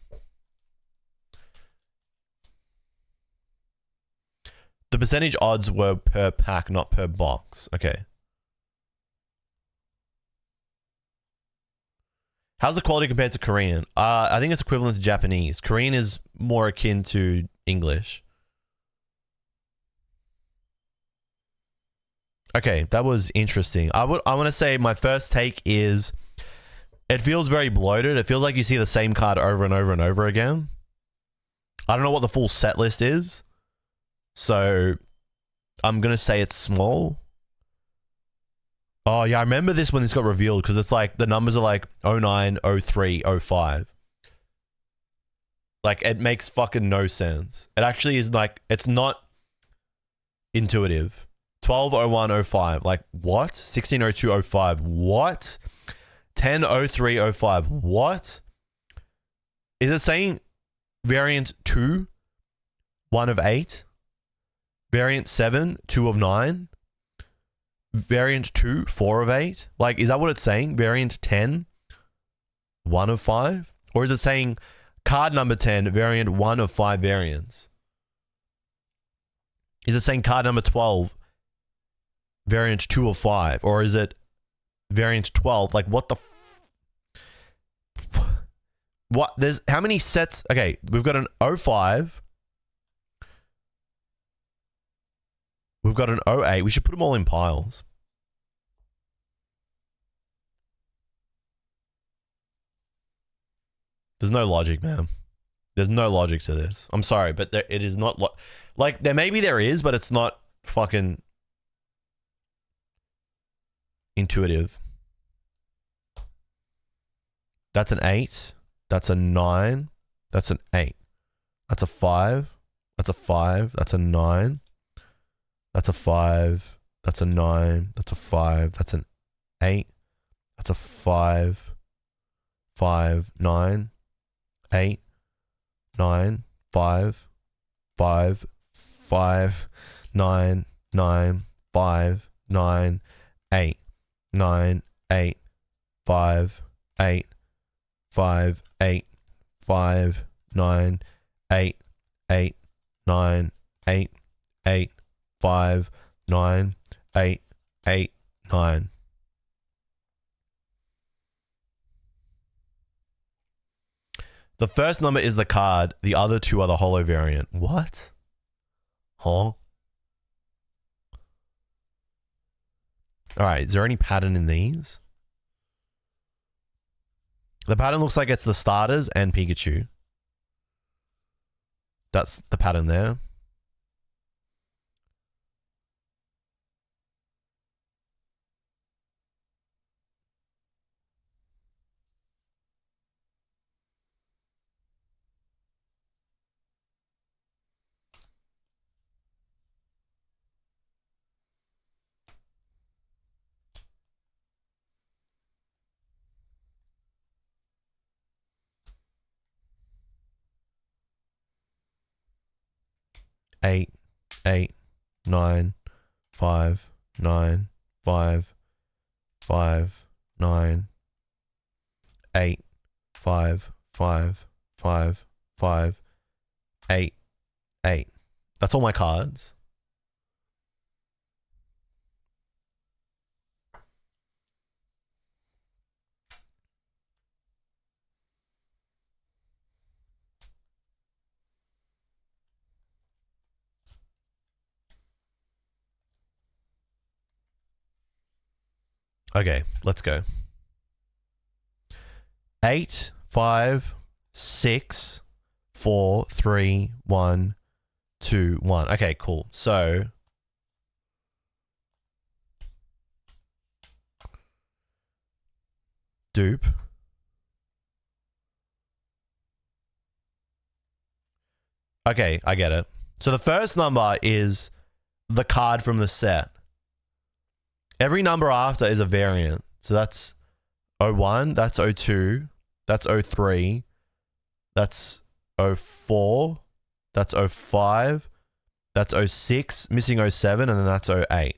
The percentage odds were per pack, not per box. Okay. How's the quality compared to Korean? I think it's equivalent to Japanese. Korean is more akin to English. Okay, that was interesting. I want to say my first take is it feels very bloated. It feels like you see the same card over and over and over again. I don't know what the full set list is. So I'm going to say it's small. Oh, yeah, I remember this when this got revealed because it's like the numbers are like 09, 03, 05. Like it makes fucking no sense. It actually is like, it's not intuitive. 120105, like what? 160205, what? 100305, what? Is it saying variant 2, 1 of 8? Variant 7, 2 of 9? Variant 2, 4 of 8? Like, is that what it's saying? Variant 10, 1 of 5? Or is it saying card number 10, variant 1 of 5 variants? Is it saying card number 12, variant 2 of 5? Or is it variant 12? Like, what the... What? There's... How many sets... Okay, we've got an 05. We've got an 08. We should put them all in piles. There's no logic, man. There's no logic to this. I'm sorry, but it is not... Like, maybe there is, but it's not fucking... intuitive. That's an 8. That's a 9. That's an 8. That's a 5. That's a 5. That's a 9. That's a 5. That's a 9. That's a 5. That's an 8. That's a 5. 5, 9, 8, 9, 5, 5, 5, 9, 9, 5, 9, 8. 9, 8, 5, 8, 5, 8, 5, 9, 8, 8, 9, 8, 8, 5, 9, 8, 8, 9. The first number is the card. The other two are the holo variant. What? Huh? All right, is there any pattern in these? The pattern looks like it's the starters and Pikachu. That's the pattern there. Eight, 9, 5, 9, 5, 5, 9, 8, 5, 5, 5, 5, 8, 8. That's all my cards. Okay, let's go. 8, 5, 6, 4, 3, 1, 2, 1. Okay, cool. So dupe. Okay, I get it. So the first number is the card from the set. Every number after is a variant. So that's 01, that's 02, that's 03, that's 04, that's 05, that's 06, missing 07, and then that's 08.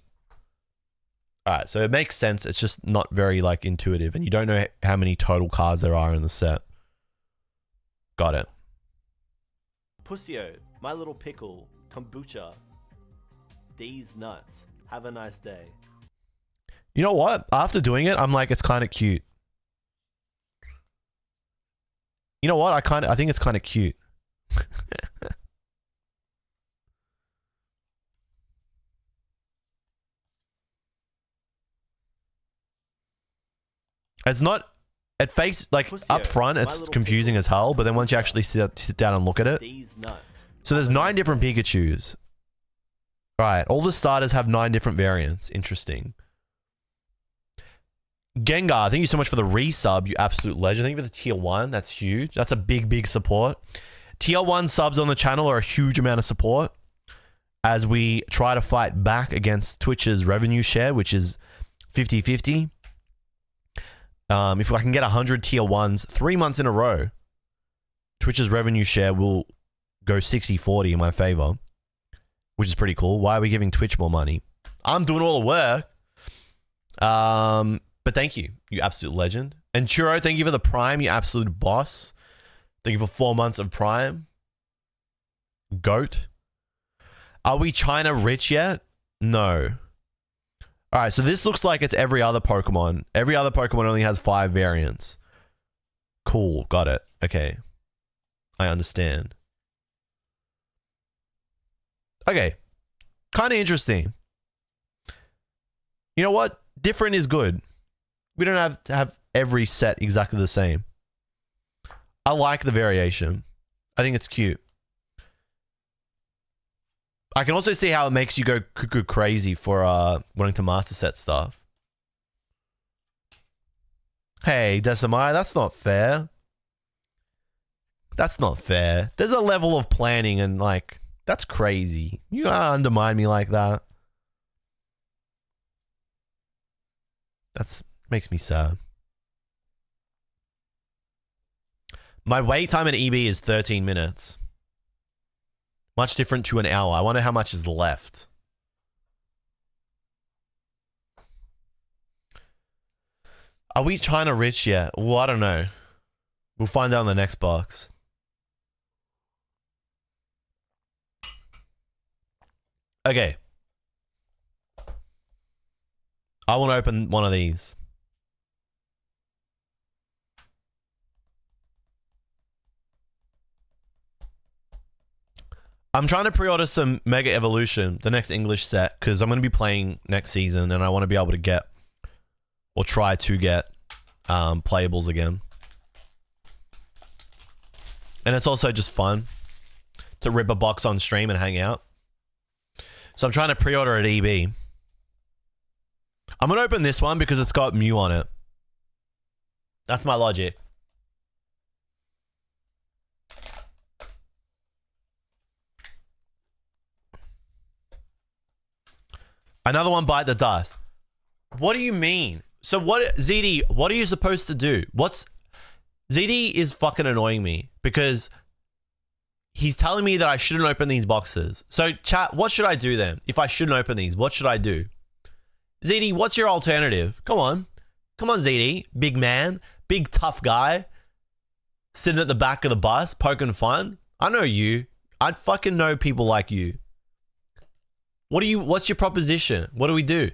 All right, so it makes sense. It's just not very like intuitive, and you don't know how many total cards there are in the set. Got it. Pussyo, My Little Pickle, Kombucha, D's Nuts. Have a nice day. You know what? After doing it, I'm like, it's kind of cute. You know what? I think it's kind of cute. It's not at face like up front. It's confusing as hell. But then once you actually sit down and look at it, so there's 9 different Pikachus. Right, all the starters have 9 different variants. Interesting. Gengar, thank you so much for the resub, you absolute legend. Thank you for the tier 1. That's huge. That's a big support. Tier 1 subs on the channel are a huge amount of support as we try to fight back against Twitch's revenue share, which is 50-50. If I can get 100 tier 1s 3 months in a row, Twitch's revenue share will go 60-40 in my favor, which is pretty cool. Why are we giving Twitch more money? I'm doing all the work. But thank you, you absolute legend. And Churro, thank you for the Prime, you absolute boss. Thank you for 4 months of Prime. Goat. Are we China rich yet? No. All right, so this looks like it's every other Pokemon. Every other Pokemon only has 5 variants. Cool, got it. Okay. I understand. Okay. Kind of interesting. You know what? Different is good. We don't have to have every set exactly the same. I like the variation. I think it's cute. I can also see how it makes you go cuckoo crazy for wanting to master set stuff. Hey, Decimai, that's not fair. That's not fair. There's a level of planning and like, that's crazy. You gotta undermine me like that. That's makes me sad. My wait time in EB is 13 minutes. Much different to an hour. I wonder how much is left. Are we China rich yet? Well, I don't know. We'll find out in the next box. Okay. I want to open one of these. I'm trying to pre-order some Mega Evolution, the next English set, because I'm going to be playing next season and I want to be able to get, or try to get, playables again. And it's also just fun to rip a box on stream and hang out. So I'm trying to pre-order at EB. I'm going to open this one because it's got Mew on it. That's my logic. Another one bite the dust. What do you mean? So what, ZD, what are you supposed to do? ZD is fucking annoying me because he's telling me that I shouldn't open these boxes. So chat, what should I do then? If I shouldn't open these, what should I do? ZD, what's your alternative? Come on. Come on, ZD. Big man. Big tough guy. Sitting at the back of the bus, poking fun. I know you. I fucking know people like you. What's your proposition? What do we do?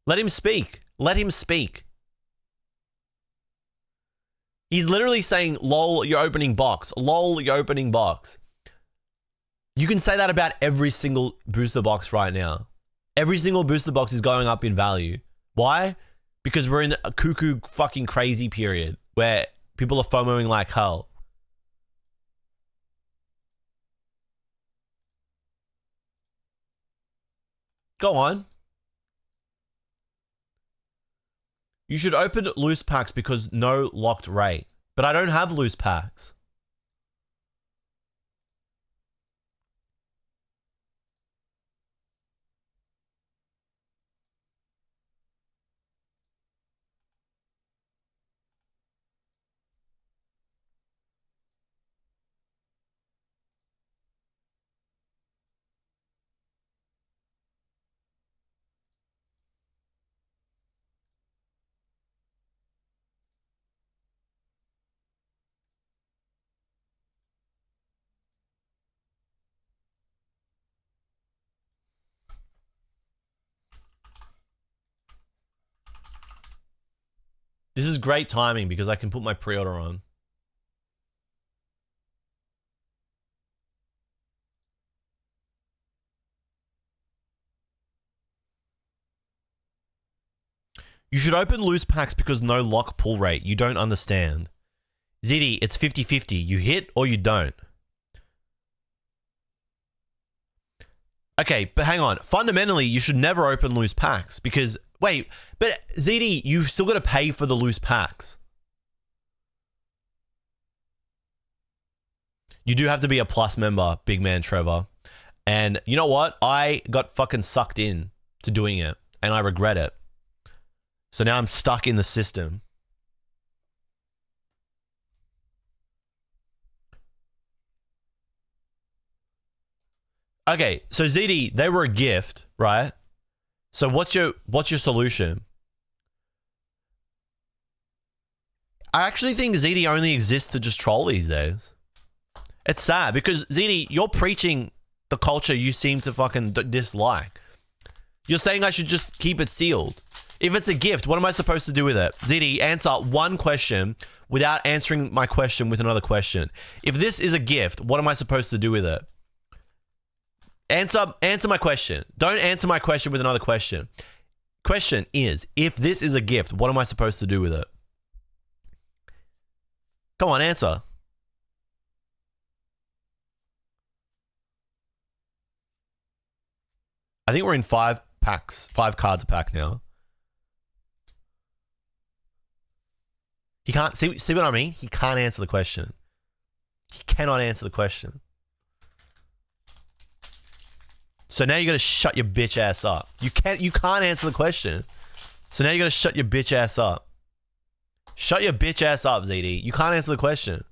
Let him speak. Let him speak. He's literally saying, lol, you're opening box. Lol, you're opening box. You can say that about every single booster box right now. Every single booster box is going up in value. Why? Because we're in a cuckoo fucking crazy period where people are FOMOing like hell. Go on. You should open loose packs because no locked rate. But I don't have loose packs. This is great timing because I can put my pre-order on. You should open loose packs because no lock pull rate. You don't understand. ZD, it's 50-50. You hit or you don't. Okay, but hang on. Fundamentally, you should never open loose packs because... Wait, but ZD, you've still got to pay for the loose packs. You do have to be a Plus member, big man Trevor. And you know what? I got fucking sucked in to doing it, and I regret it. So now I'm stuck in the system. Okay, so ZD, they were a gift, right? So what's your solution? I actually think ZD only exists to just troll these days. It's sad because ZD, you're preaching the culture you seem to fucking dislike. You're saying I should just keep it sealed. If it's a gift, what am I supposed to do with it? ZD, answer one question without answering my question with another question. If this is a gift, what am I supposed to do with it? Answer my question. Don't answer my question with another question. Question is, if this is a gift, what am I supposed to do with it? Come on, answer. I think we're in 5 packs, 5 cards a pack now. He can't, see what I mean? He can't answer the question. He cannot answer the question. So now you gotta shut your bitch ass up. You can't answer the question. So now you gotta shut your bitch ass up. Shut your bitch ass up, ZD. You can't answer the question.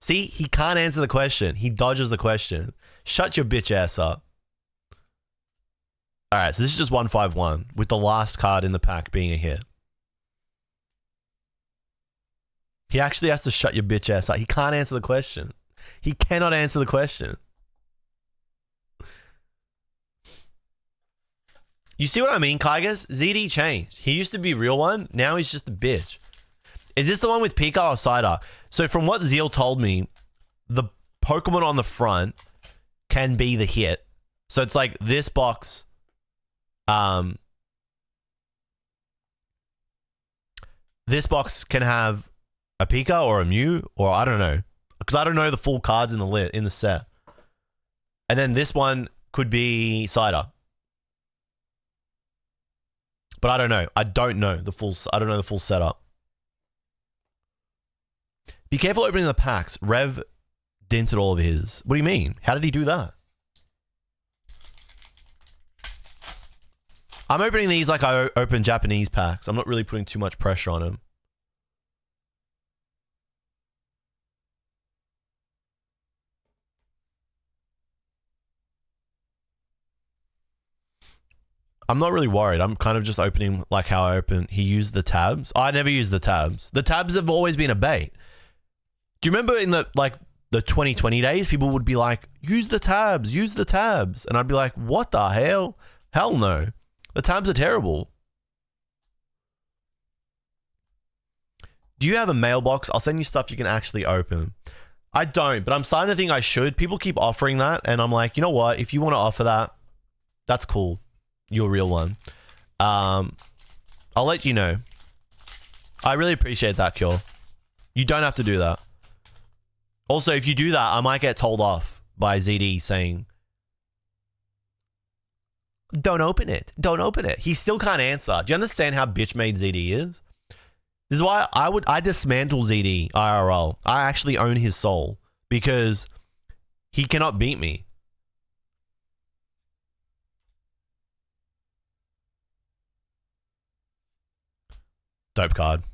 See, he can't answer the question. He dodges the question. Shut your bitch ass up. Alright, so this is just 151 with the last card in the pack being a hit. He actually has to shut your bitch ass up. He can't answer the question. He cannot answer the question. You see what I mean, Kaigas? ZD changed. He used to be real one. Now he's just a bitch. Is this the one with Pika or Cider? So from what Zeal told me, the Pokemon on the front can be the hit. So it's like this box, this box can have a Pika or a Mew, or I don't know, because I don't know the full cards in the set. And then this one could be Cider, but I don't know. I don't know the full setup. Be careful opening the packs. Rev dented all of his. What do you mean? How did he do that? I'm opening these like I open Japanese packs. I'm not really putting too much pressure on him. I'm not really worried. I'm kind of just opening like how I open. He used the tabs. I never use the tabs. The tabs have always been a bait. Do you remember in the 2020 days, people would be like, use the tabs. And I'd be like, what the hell? Hell no. The tabs are terrible. Do you have a mailbox? I'll send you stuff you can actually open. I don't, but I'm starting to think I should. People keep offering that, and I'm like, you know what? If you want to offer that, that's cool. You're a real one. I'll let you know. I really appreciate that, Cure. You don't have to do that. Also, if you do that, I might get told off by ZD saying, don't open it. Don't open it. He still can't answer. Do you understand how bitch made ZD is? This is why I dismantle ZD IRL. I actually own his soul because he cannot beat me. Dope card.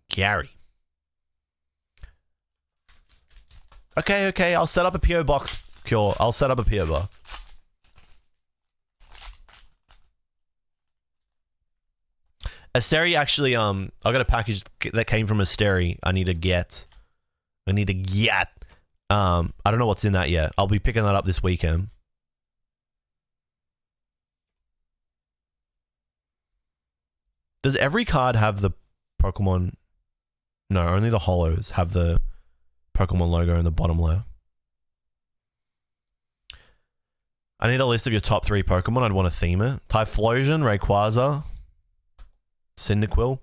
Gary. Okay. I'll set up a PO box, Cure. I'll set up a PO box. Asteri actually, I got a package that came from Asteri. I need to get. I don't know what's in that yet. I'll be picking that up this weekend. Does every card have the Pokemon? No, only the holos have the Pokemon logo in the bottom left. I need a list of your top 3 Pokemon. I'd want to theme it. Typhlosion, Rayquaza, Cyndaquil.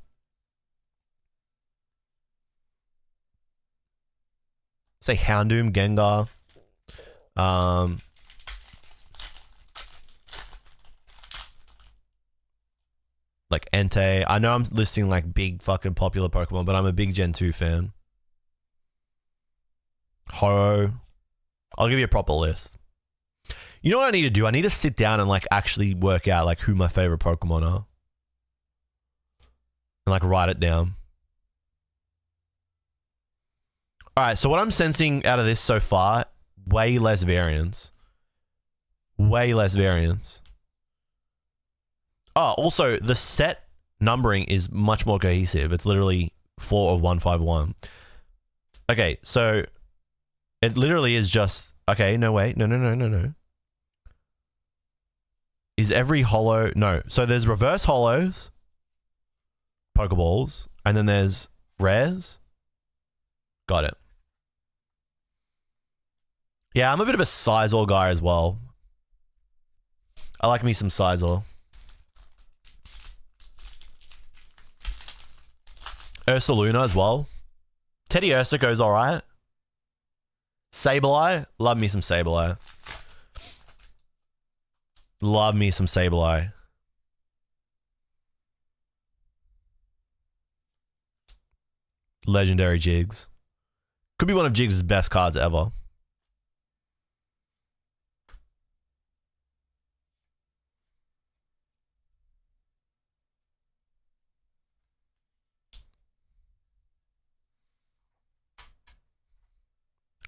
Say Houndoom, Gengar. Like Entei. I know I'm listing like big fucking popular Pokemon, but I'm a big Gen 2 fan. Ho. I'll give you a proper list. You know what I need to do? I need to sit down and like actually work out like who my favorite Pokemon are. And like write it down. Alright, so what I'm sensing out of this so far, way less variance. Way less variance. Oh, also, the set numbering is much more cohesive. It's literally 4 of 151. Okay, so it literally is just... Okay, no, wait. No. Is every holo... No. So there's reverse holos, Pokeballs, and then there's rares. Got it. Yeah, I'm a bit of a Sizor guy as well. I like me some Sizor. Ursaluna as well. Teddy Ursa goes alright. Sableye. Love me some Sableye. Love me some Sableye. Legendary Jigs. Could be one of Jigs' best cards ever.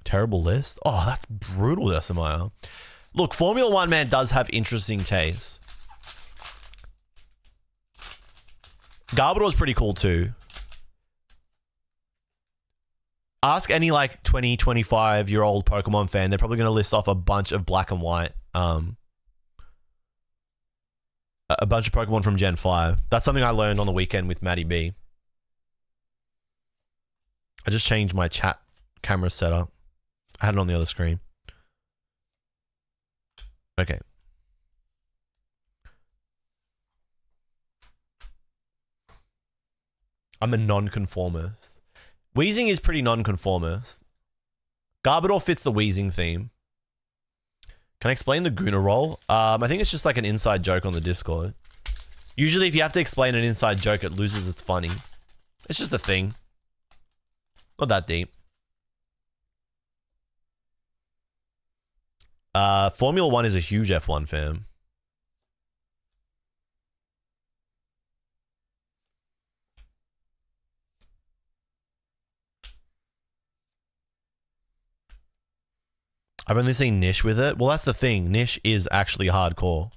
Terrible list. Oh, that's brutal, Decimire. Look, Formula 1 man does have interesting taste. Garbodor's pretty cool too. Ask any like 20, 25-year-old Pokemon fan. They're probably going to list off a bunch of black and white. A bunch of Pokemon from Gen 5. That's something I learned on the weekend with Maddie B. I just changed my chat camera setup. I had it on the other screen. Okay. I'm a non-conformist. Wheezing is pretty non-conformist. Garbodor fits the wheezing theme. Can I explain the Guna roll? I think it's just like an inside joke on the Discord. Usually if you have to explain an inside joke, it loses its funny. It's just a thing. Not that deep. Formula 1 is a huge F1 fan. I've only seen Nish with it. Well, that's the thing. Nish is actually hardcore.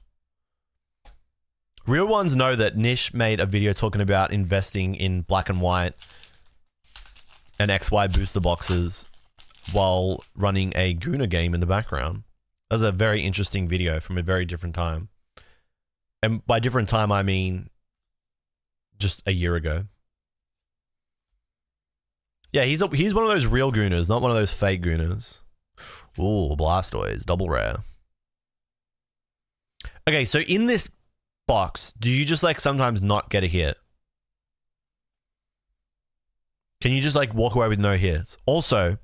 Real ones know that Nish made a video talking about investing in black and white and XY booster boxes while running a Guna game in the background. That was a very interesting video from a very different time. And by different time, I mean just a year ago. Yeah, he's one of those real Gunas, not one of those fake Gunas. Ooh, Blastoise, double rare. Okay, so in this box, do you just like sometimes not get a hit? Can you just like walk away with no hits? Also,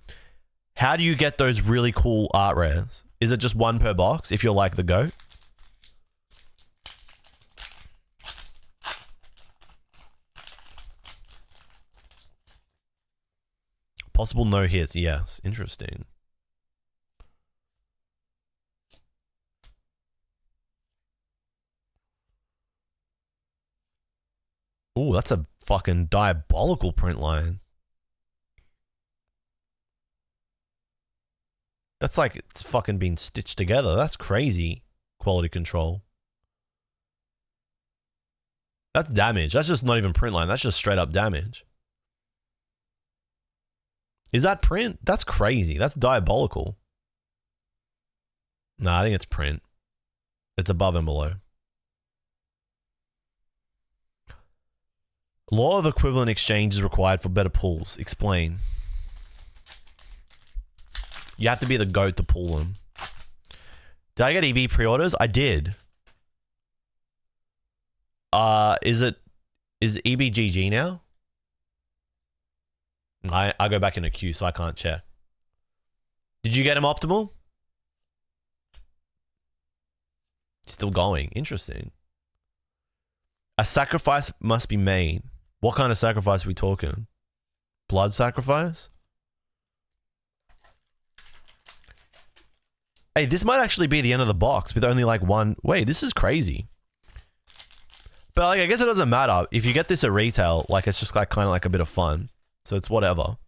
how do you get those really cool art rares? Is it just one per box if you're like the GOAT? Possible no hits, yes. Interesting. Ooh, that's a fucking diabolical print line. That's like it's fucking been stitched together. That's crazy quality control. That's damage. That's just not even print line. That's just straight up damage. Is that print? That's crazy. That's diabolical. Nah, I think it's print. It's above and below. Law of equivalent exchange is required for better pulls. Explain. You have to be the GOAT to pull them. Did I get EB pre-orders? I did. Is EBGG now? I go back in a queue, so I can't check. Did you get him optimal? Still going. Interesting. A sacrifice must be made. What kind of sacrifice are we talking? Blood sacrifice? Hey, this might actually be the end of the box with only like one. Wait, this is crazy. But like, I guess it doesn't matter. If you get this at retail, like it's just like kind of like a bit of fun. So it's whatever.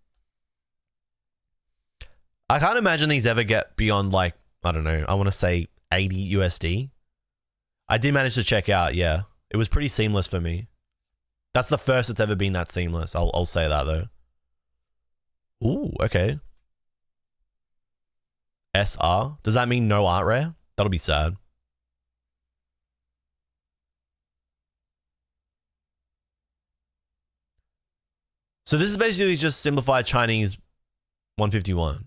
I can't imagine these ever get beyond like, I don't know, I want to say 80 USD. I did manage to check out, yeah. It was pretty seamless for me. That's the first it's ever been that seamless. I'll say that though. Ooh, okay. SR? Does that mean no art rare? That'll be sad. So this is basically just simplified Chinese 151.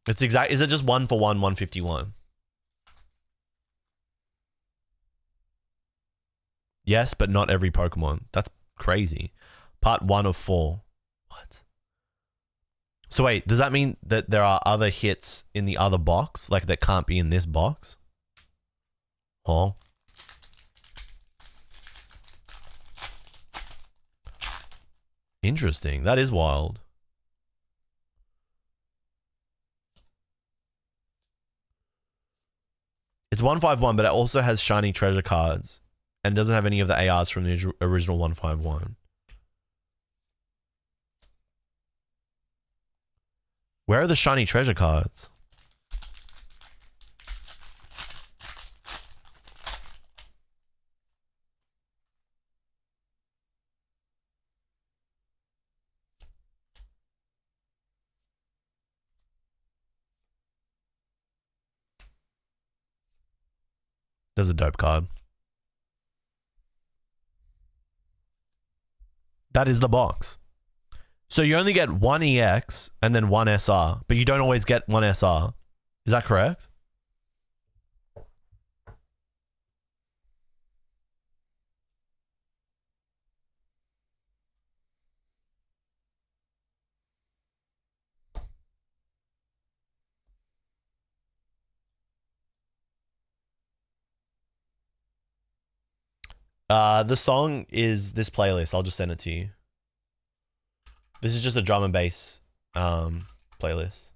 It's exact. Is it just 1-for-1 151? Yes, but not every Pokemon. That's crazy. Part 1 of 4. What? So wait, does that mean that there are other hits in the other box? Like that can't be in this box? Huh? Interesting. That is wild. It's 151, but it also has shiny treasure cards and doesn't have any of the ARs from the original 151. Where are the shiny treasure cards? There's a dope card. That is the box. So you only get one EX and then one SR, but you don't always get one SR. Is that correct? The song is this playlist. I'll just send it to you. This is just a drum and bass playlist.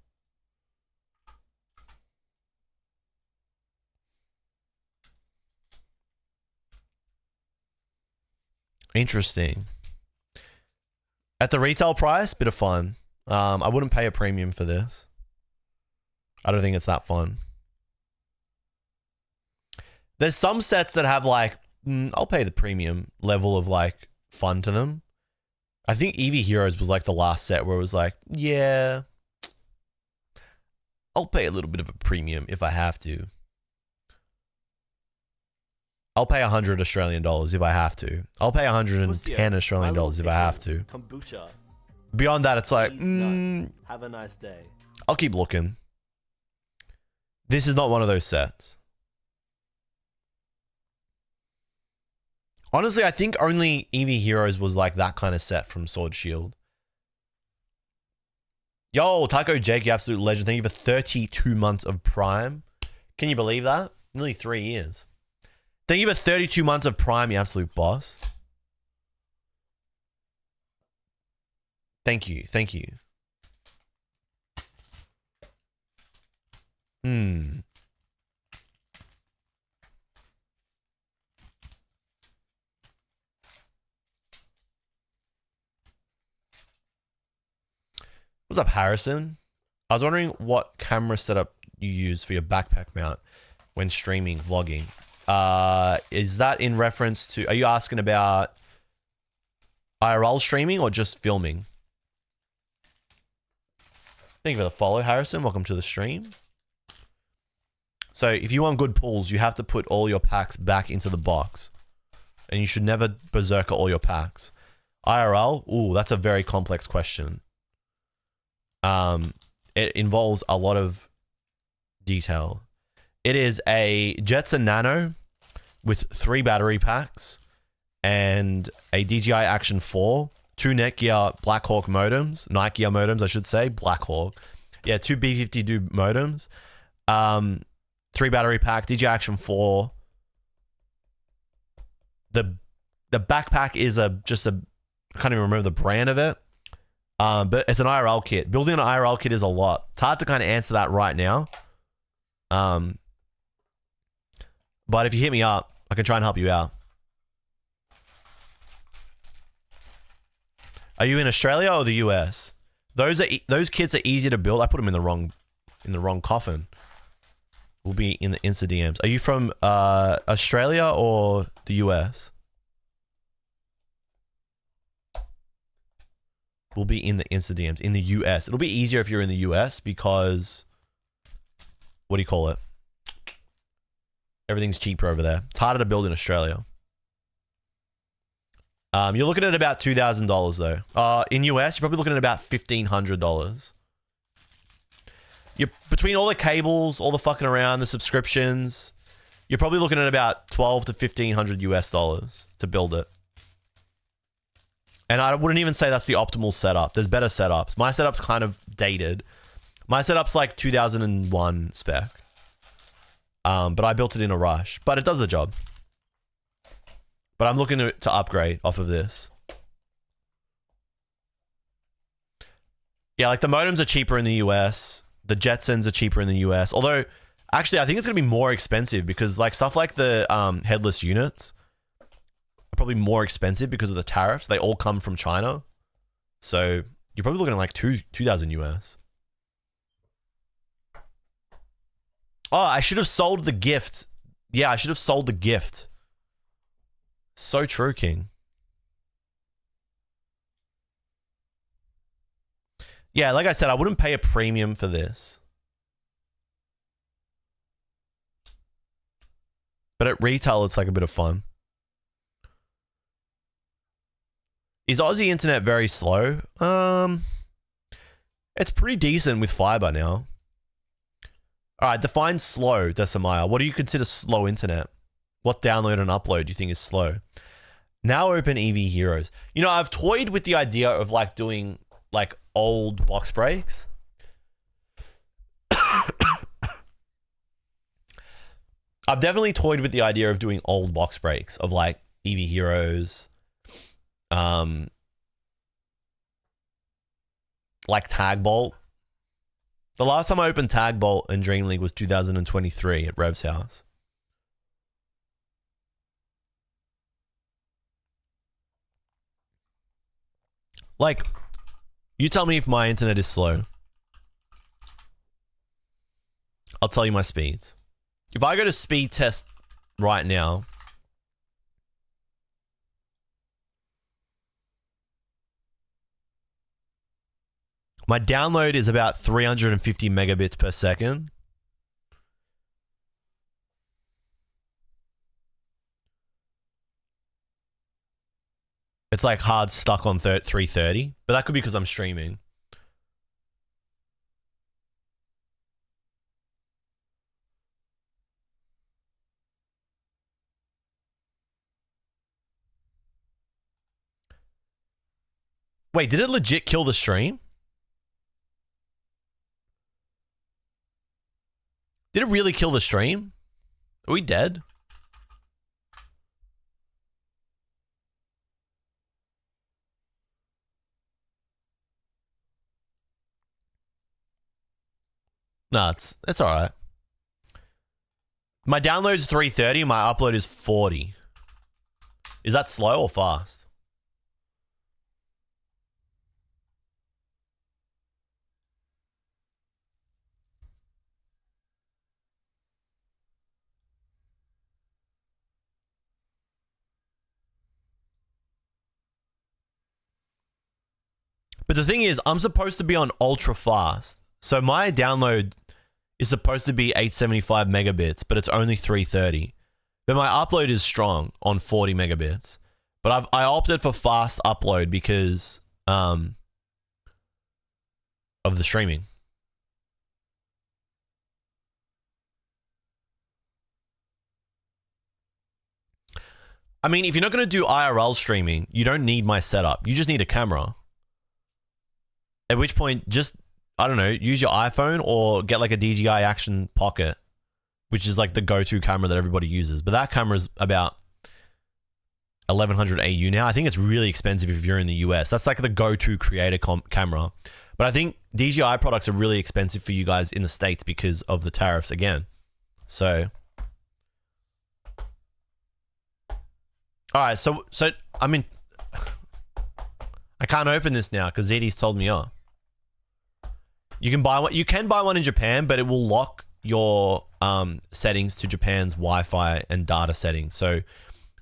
Interesting. At the retail price, bit of fun. I wouldn't pay a premium for this. I don't think it's that fun. There's some sets that have like, I'll pay the premium level of like fun to them. I think Eevee Heroes was like the last set where it was like, yeah, I'll pay a little bit of a premium if I have to. I'll pay 100 Australian dollars if I have to. I'll pay 110 Australian dollars if I have to. Kombucha. Beyond that, it's like, Have a nice day. I'll keep looking. This is not one of those sets. Honestly, I think only Eevee Heroes was like that kind of set from Sword Shield. Yo, Taco Jake, you absolute legend. Thank you for 32 months of Prime. Can you believe that? Nearly 3 years. Thank you for 32 months of Prime, you absolute boss. Thank you. Thank you. What's up, Harrison? I was wondering what camera setup you use for your backpack mount when streaming, vlogging. Is that in reference to, are you asking about IRL streaming or just filming? Thank you for the follow, Harrison. Welcome to the stream. So if you want good pulls, you have to put all your packs back into the box. And you should never berserker all your packs. IRL? Ooh, that's a very complex question. It involves a lot of detail. It is a Jetson Nano with 3 battery packs and a DJI Action 4, 2 Netgear Blackhawk modems, Nikegear modems, I should say, Blackhawk. Yeah, 2 B52 modems, 3 battery pack, DJI Action 4. The backpack is I can't even remember the brand of it. But it's an IRL kit. Building an IRL kit is a lot. It's hard to kind of answer that right now. But if you hit me up, I can try and help you out. Are you in Australia or the US? Those kits are easier to build. I put them in the wrong coffin. We'll be in the Insta DMs. Are you from Australia or the US? Will be in the Insta DMs in the US. It'll be easier if you're in the US because, what do you call it? Everything's cheaper over there. It's harder to build in Australia. You're looking at about $2,000 though. In US, you're probably looking at about $1,500. You're between all the cables, all the fucking around, the subscriptions. You're probably looking at about 12 to 1,500 US dollars to build it. And I wouldn't even say that's the optimal setup. There's better setups. My setup's kind of dated. My setup's like 2001 spec. But I built it in a rush. But it does the job. But I'm looking to upgrade off of this. Yeah, like the modems are cheaper in the US. The Jetsons are cheaper in the US. Although, actually, I think it's going to be more expensive because like stuff like the headless units are probably more expensive because of the tariffs. They all come from China. So you're probably looking at like 2,000 US. Oh, I should have sold the gift. Yeah, I should have sold the gift. So true, King. Yeah, like I said, I wouldn't pay a premium for this. But at retail, it's like a bit of fun. Is Aussie internet very slow? It's pretty decent with fiber now. All right, define slow, Decimaya. What do you consider slow internet? What download and upload do you think is slow? Now open EV Heroes. You know, I've toyed with the idea of like doing like old box breaks. I've definitely toyed with the idea of doing old box breaks of like EV Heroes, like Tag Bolt. The last time I opened Tag Bolt in Dream League was 2023 at Rev's house. Like, you tell me if my internet is slow. I'll tell you my speeds. If I go to speed test right now, my download is about 350 megabits per second. It's like hard stuck on 330, but that could be because I'm streaming. Wait, did it legit kill the stream? Did it really kill the stream? Are we dead? No, it's all right. My download's 330, my upload is 40. Is that slow or fast? But the thing is, I'm supposed to be on ultra fast. So my download is supposed to be 875 megabits, but it's only 330. But my upload is strong on 40 megabits. But I opted for fast upload because of the streaming. I mean, if you're not going to do IRL streaming, you don't need my setup. You just need a camera. At which point, just, I don't know, use your iPhone or get like a DJI Action Pocket, which is like the go-to camera that everybody uses. But that camera is about 1100 AU now. I think it's really expensive if you're in the US. That's like the go-to creator camera. But I think DJI products are really expensive for you guys in the States because of the tariffs again. So, all right. So I mean, I can't open this now because ZD's told me off. You can buy one. You can buy one in Japan, but it will lock your settings to Japan's Wi-Fi and data settings. So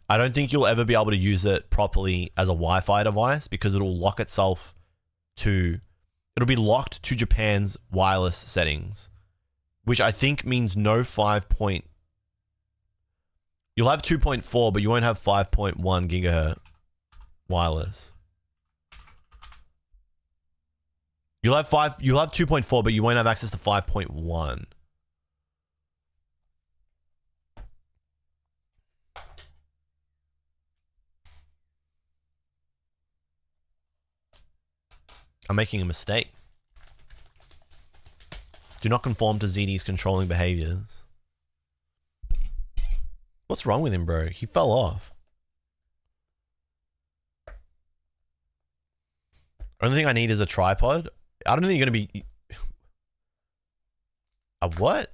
I don't think you'll ever be able to use it properly as a Wi-Fi device because it'll lock itself to. It'll be locked to Japan's wireless settings, which I think means no 5 point. You'll have 2.4, but you won't have 5.1 gigahertz wireless. You'll have 2.4, but you won't have access to 5.1. I'm making a mistake. Do not conform to ZD's controlling behaviors. What's wrong with him, bro? He fell off. Only thing I need is a tripod. I don't think you're going to be... A what?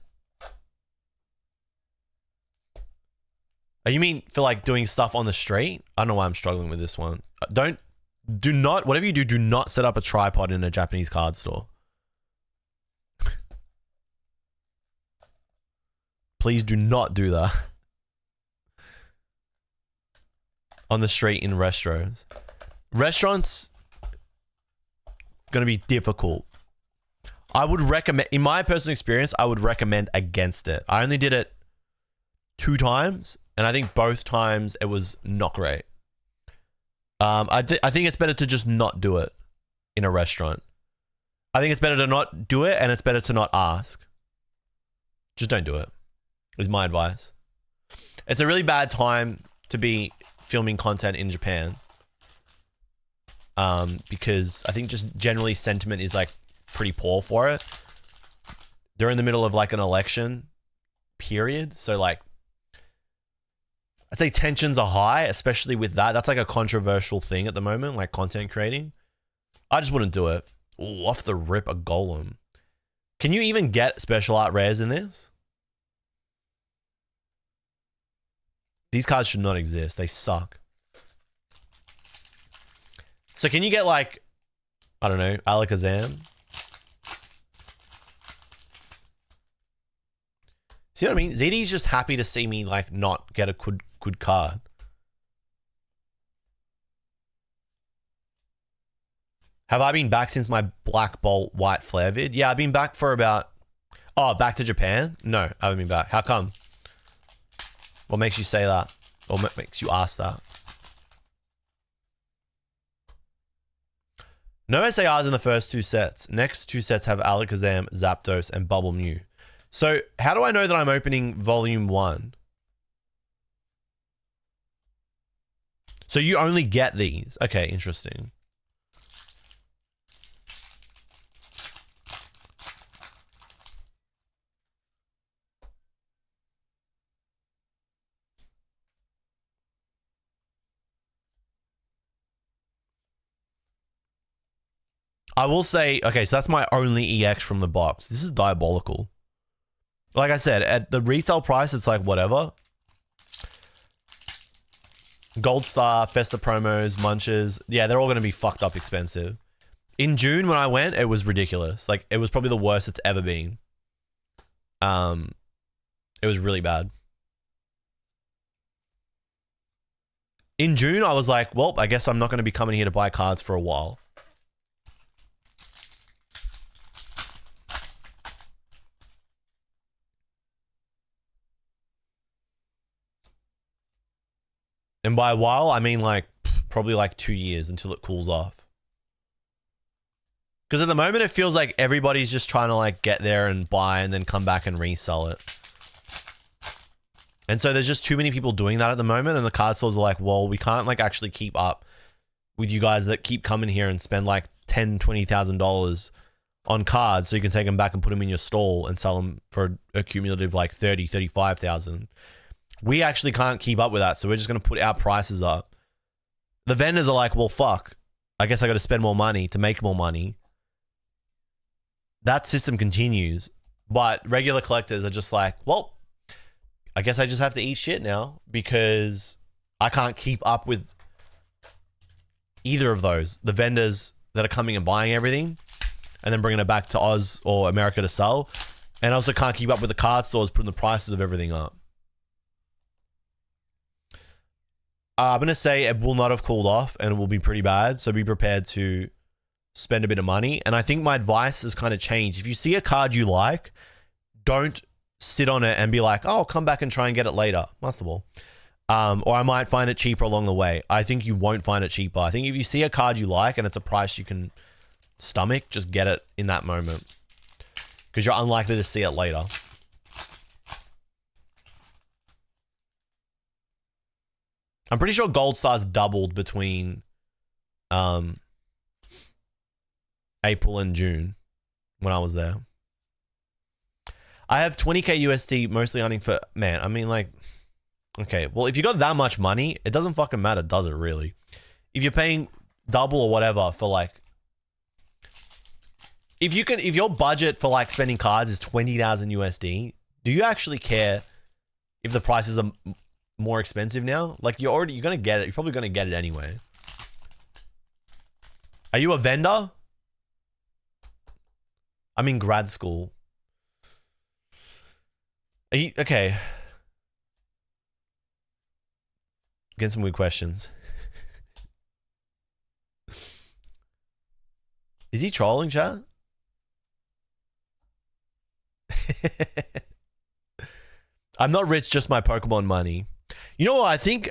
Oh, you mean for like doing stuff on the street? I don't know why I'm struggling with this one. Do not, whatever you do, do not set up a tripod in a Japanese card store. Please do not do that. On the street in restaurants. Restaurants... going to be difficult. I would recommend, in my personal experience, I would recommend against it. I only did it 2 times, and I think both times it was not great. I think it's better to just not do it in a restaurant. I think it's better to not do it, and it's better to not ask. Just don't do it, is my advice. It's a really bad time to be filming content in Japan. Because I think just generally sentiment is like pretty poor for it. They're in the middle of like an election period. So like, I'd say tensions are high, especially with that. That's like a controversial thing at the moment, like content creating. I just wouldn't do it. Ooh, off the rip, a golem. Can you even get special art rares in this? These cards should not exist. They suck. So can you get like, I don't know, Alakazam? See what I mean? ZD's just happy to see me like not get a good card. Have I been back since my Black Bolt White Flare vid? Yeah, I've been back for about... Oh, back to Japan? No, I haven't been back. How come? What makes you say that? Or makes you ask that? No SARs in the first two sets. Next two sets have Alakazam, Zapdos, and Bubble Mew. So, how do I know that I'm opening Volume 1? So you only get these. Okay, interesting. I will say, okay, so that's my only EX from the box. This is diabolical. Like I said, at the retail price, it's like whatever. Gold Star, Festa promos, Munches. Yeah, they're all going to be fucked up expensive. In June when I went, it was ridiculous. Like, it was probably the worst it's ever been. It was really bad. In June, I was like, well, I guess I'm not going to be coming here to buy cards for a while. And by a while, I mean like probably like 2 years until it cools off. Because at the moment, it feels like everybody's just trying to like get there and buy and then come back and resell it. And so there's just too many people doing that at the moment. And the card stores are like, well, we can't like actually keep up with you guys that keep coming here and spend like $10,000, $20,000 on cards so you can take them back and put them in your stall and sell them for a cumulative like 30, 35,000. We actually can't keep up with that, so we're just going to put our prices up. The vendors are like, well, fuck. I guess I got to spend more money to make more money. That system continues, but regular collectors are just like, well, I guess I just have to eat shit now because I can't keep up with either of those. The vendors that are coming and buying everything and then bringing it back to Oz or America to sell, and also can't keep up with the card stores putting the prices of everything up. I'm going to say it will not have cooled off and it will be pretty bad. So be prepared to spend a bit of money. And I think my advice has kind of changed. If you see a card you like, don't sit on it and be like, oh, I'll come back and try and get it later. Master Ball. Or I might find it cheaper along the way. I think you won't find it cheaper. I think if you see a card you like and it's a price you can stomach, just get it in that moment. Because you're unlikely to see it later. I'm pretty sure Gold Star's doubled between April and June when I was there. I have 20k USD mostly hunting for... Man, I mean like... Okay, well, if you got that much money, it doesn't fucking matter, does it really? If you're paying double or whatever for like... If your budget for like spending cards is 20,000 USD, do you actually care if the prices are more expensive now? Like you're gonna get it. You're probably gonna get it anyway. Are you a vendor? I'm in grad school. Are you, okay. Getting some weird questions. Is he trolling, chat? I'm not rich, just my Pokemon money. You know what? I think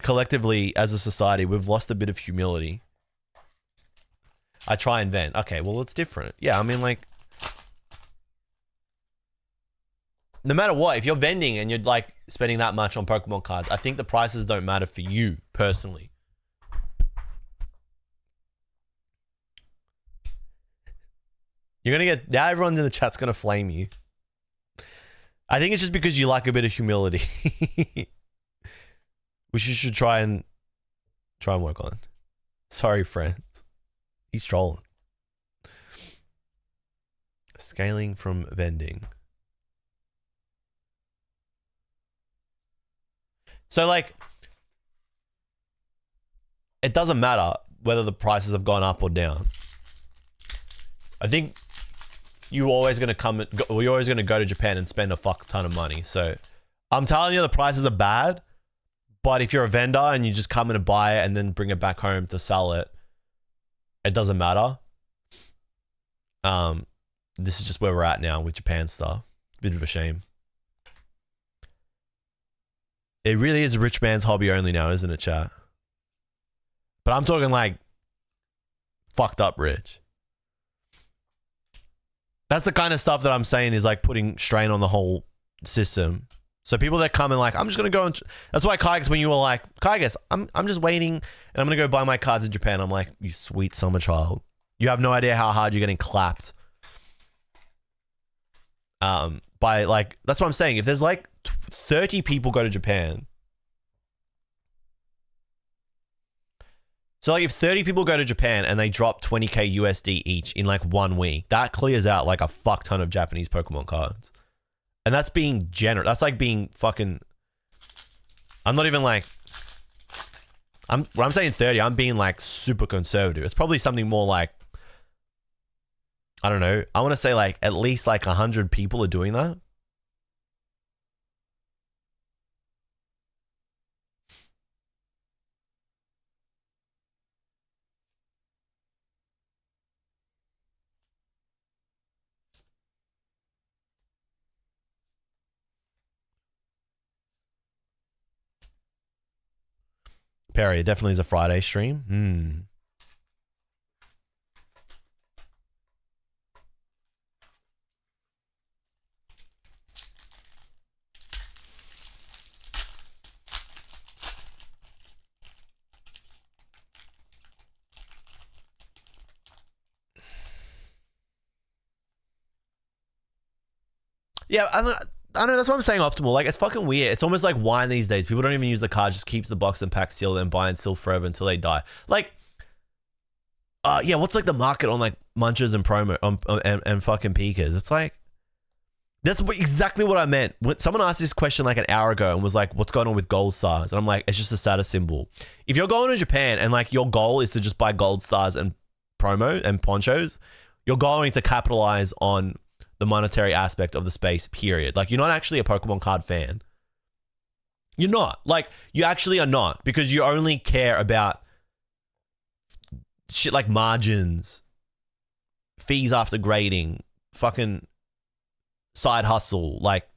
collectively as a society, we've lost a bit of humility. I try and vent. Okay, well, it's different. Yeah, I mean, like, no matter what, if you're vending and you're like spending that much on Pokemon cards, I think the prices don't matter for you personally. You're gonna get, now everyone in the chat's gonna flame you. I think it's just because you like a bit of humility. Which you should try and work on. Sorry, friends. He's trolling. Scaling from vending. So, like, it doesn't matter whether the prices have gone up or down. I think you're always going to go to Japan and spend a fuck ton of money. So, I'm telling you, the prices are bad. But if you're a vendor and you just come in and buy it and then bring it back home to sell it, it doesn't matter. This is just where we're at now with Japan stuff. Bit of a shame. It really is a rich man's hobby only now, isn't it, chat? But I'm talking like fucked up rich. That's the kind of stuff that I'm saying is like putting strain on the whole system. So people that come and like, I'm just going to go and... That's why Kaigas, when you were like, Kaigas, I'm just waiting and I'm going to go buy my cards in Japan. I'm like, you sweet summer child. You have no idea how hard you're getting clapped. By like, that's what I'm saying. If there's like 30 people go to Japan. So like if 30 people go to Japan and they drop 20k USD each in like 1 week, that clears out like a fuck ton of Japanese Pokemon cards. And that's being generous. That's like being fucking... I'm not even like... when I'm saying 30, I'm being like super conservative. It's probably something more like... I don't know. I want to say like at least like 100 people are doing that. Perry, it definitely is a Friday stream. Yeah, I don't know, that's what I'm saying optimal. Like, it's fucking weird. It's almost like wine these days. People don't even use the card, just keeps the box and pack sealed and buy and seal forever until they die. Like, yeah, what's like the market on like munchers and promo and fucking peekers? It's like, that's exactly what I meant. When someone asked this question like an hour ago and was like, what's going on with gold stars? And I'm like, it's just a status symbol. If you're going to Japan and like your goal is to just buy gold stars and promo and ponchos, you're going to capitalize on the monetary aspect of the space, period. Like, you're not actually a Pokemon card fan. You're not. Like, you actually are not, because you only care about shit like margins, fees after grading, fucking side hustle, like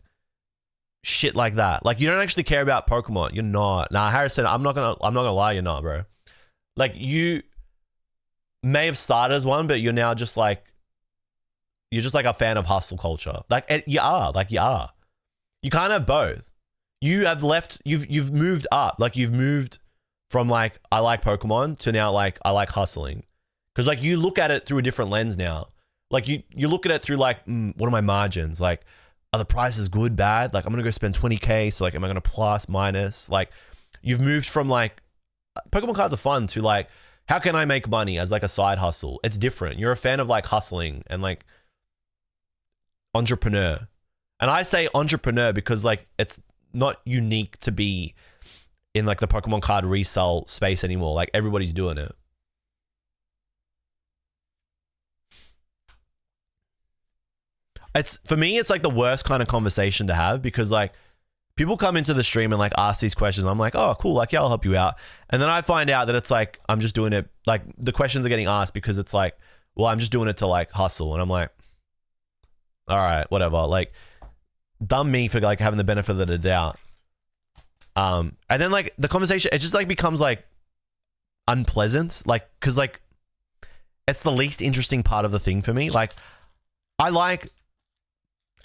shit like that. Like, you don't actually care about Pokemon. You're not. Nah, Harrison, I'm not gonna lie, you're not, bro. Like, you may have started as one, but you're now just like, you're just like a fan of hustle culture. Like, you are. You can't have both. You have left, you've moved up. Like, you've moved from like, I like Pokemon to now like, I like hustling. Because like, you look at it through a different lens now. Like, you look at it through like, what are my margins? Like, are the prices good, bad? Like, I'm going to go spend 20k. So like, am I going to plus, minus? Like, you've moved from like, Pokemon cards are fun to like, how can I make money as like a side hustle? It's different. You're a fan of like hustling and like, entrepreneur. And I say entrepreneur because like it's not unique to be in like the Pokemon card resale space anymore. Like, everybody's doing it. It's, for me, it's like the worst kind of conversation to have, because like people come into the stream and like ask these questions. I'm like, oh, cool. Like, yeah, I'll help you out. And then I find out that it's like, I'm just doing it. Like, the questions are getting asked because it's like, well, I'm just doing it to like hustle. And I'm like, all right, whatever. Like, dumb me for like having the benefit of the doubt. And then like the conversation, it just like becomes like unpleasant, like because like it's the least interesting part of the thing for me. Like I like,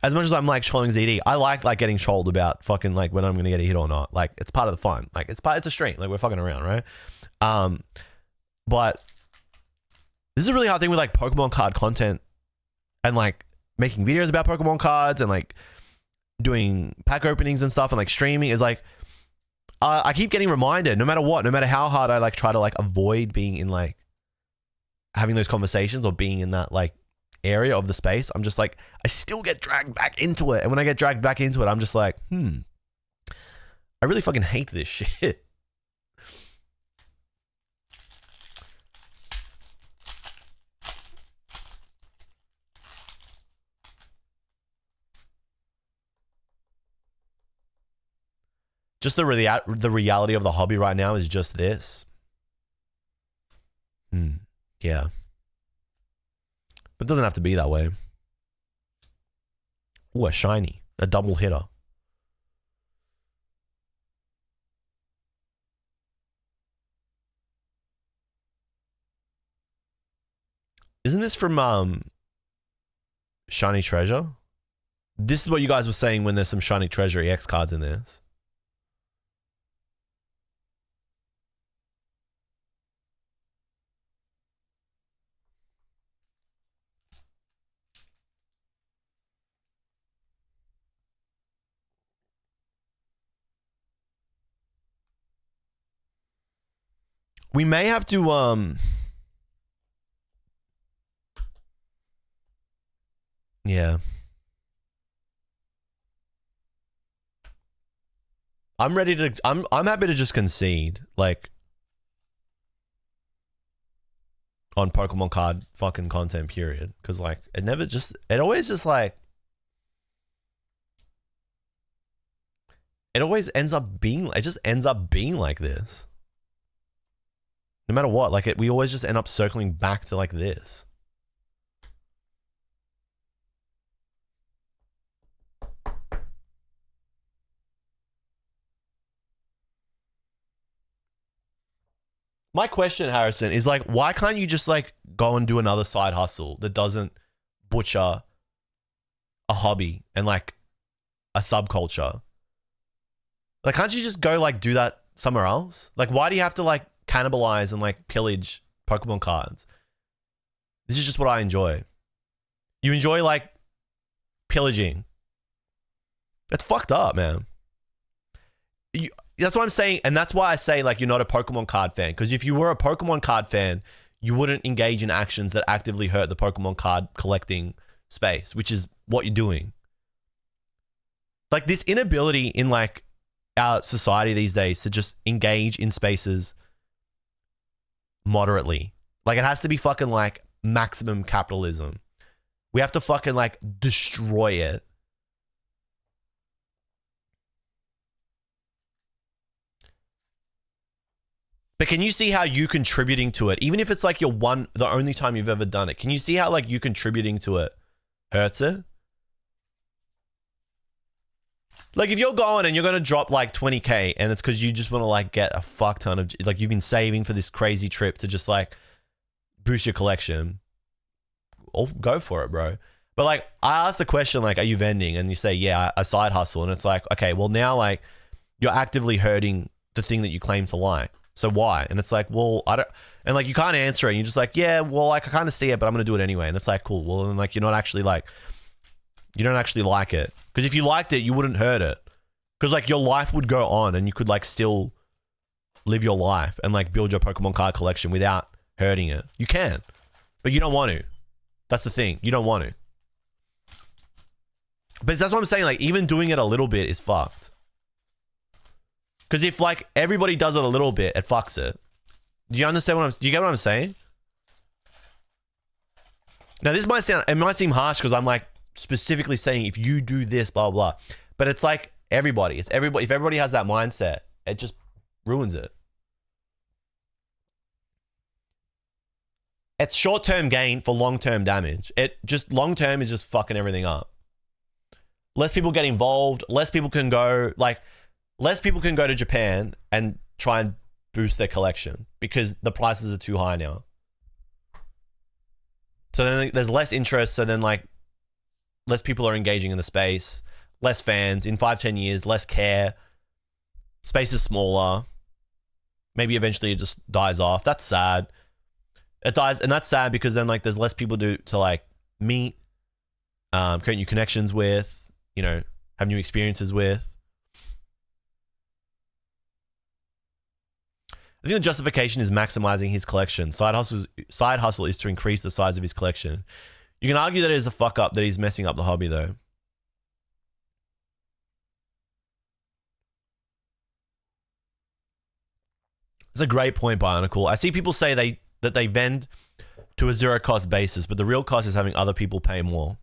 as much as I'm like trolling ZD, I like getting trolled about fucking like when I'm gonna get a hit or not. Like it's part of the fun. Like it's a stream. Like we're fucking around, right? But this is a really hard thing with like Pokemon card content and like making videos about Pokemon cards and like doing pack openings and stuff and like streaming is like I keep getting reminded no matter what, no matter how hard I like try to like avoid being in like having those conversations or being in that like area of the space, I'm just like I still get dragged back into it. And when I get dragged back into it, I'm just like, I really fucking hate this shit. Just the reality of the hobby right now is just this. Yeah. But it doesn't have to be that way. Ooh, a shiny. A double hitter. Isn't this from Shiny Treasure? This is what you guys were saying when there's some Shiny Treasure EX cards in this. We may have to yeah. I'm happy to just concede like on Pokemon card fucking content period, cuz like it always just like it always ends up being like this. No matter what, like we always just end up circling back to like this. My question, Harrison, is like, why can't you just like go and do another side hustle that doesn't butcher a hobby and like a subculture? Like, can't you just go like do that somewhere else? Like, why do you have to like cannibalize and like pillage Pokemon cards? This is just what I enjoy. You enjoy like pillaging. That's fucked up, man. That's what I'm saying, and that's why I say like you're not a Pokemon card fan, because if you were a Pokemon card fan, you wouldn't engage in actions that actively hurt the Pokemon card collecting space, which is what you're doing. Like this inability in like our society these days to just engage in spaces moderately. Like it has to be fucking like maximum capitalism. We have to fucking like destroy it. But can you see how you contributing to it, even if it's like the only time you've ever done it, can you see how like you contributing to it hurts it? Like if you're going and you're going to drop like 20K and it's because you just want to like get a fuck ton of, like you've been saving for this crazy trip to just like boost your collection, oh, go for it, bro. But like I asked the question like, are you vending? And you say, yeah, a side hustle. And it's like, okay, well now like you're actively hurting the thing that you claim to like. So why? And it's like, well, I don't, and like you can't answer it. And you're just like, yeah, well, like I kind of see it, but I'm going to do it anyway. And it's like, cool. Well, then like you're not actually like, you don't actually like it. Because if you liked it, you wouldn't hurt it. Because like your life would go on and you could like still live your life and like build your Pokemon card collection without hurting it. You can, but you don't want to. That's the thing. You don't want to. But that's what I'm saying. Like even doing it a little bit is fucked. Because if like everybody does it a little bit, it fucks it. Do you understand do you get what I'm saying? Now this might seem harsh because I'm like specifically saying if you do this, blah, blah, blah. But it's like everybody. It's everybody. If everybody has that mindset, it just ruins it. It's short-term gain for long-term damage. It just long-term is just fucking everything up. Less people get involved. Less people can go like, less people can go to Japan and try and boost their collection because the prices are too high now. So then there's less interest. So then like less people are engaging in the space, less fans in 5-10 years, less care. Space is smaller. Maybe eventually it just dies off. That's sad. It dies, and that's sad because then like there's less people to like meet, create new connections with, you know, have new experiences with. I think the justification is maximizing his collection. Side hustle is to increase the size of his collection. You can argue that it is a fuck up that he's messing up the hobby though. It's a great point, Bionicle. I see people say that they vend to a zero cost basis, but the real cost is having other people pay more.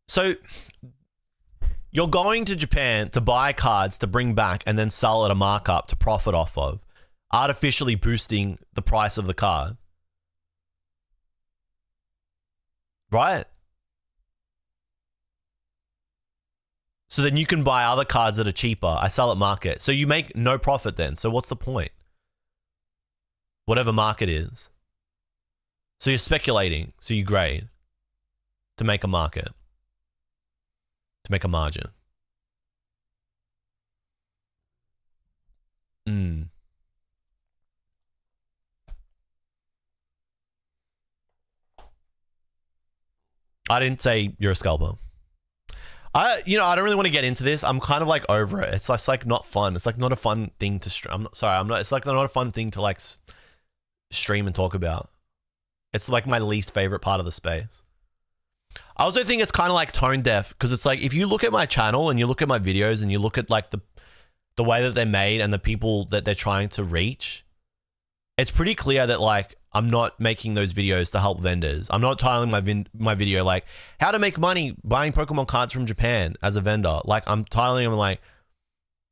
So you're going to Japan to buy cards to bring back and then sell at a markup to profit off of, artificially boosting the price of the card. Right? So then you can buy other cards that are cheaper. I sell at market. So you make no profit then. So what's the point? Whatever market is. So you're speculating. So you grade to make a market. To make a margin. I didn't say you're a scalper. I don't really want to get into this. I'm kind of like over it. It's like not fun. It's like not a fun thing to stream. It's like not a fun thing to like stream and talk about. It's like my least favorite part of the space. I also think it's kind of like tone deaf because it's like if you look at my channel and you look at my videos and you look at like the way that they're made and the people that they're trying to reach, it's pretty clear that like I'm not making those videos to help vendors. I'm not titling my video like how to make money buying Pokemon cards from Japan as a vendor. Like I'm titling them like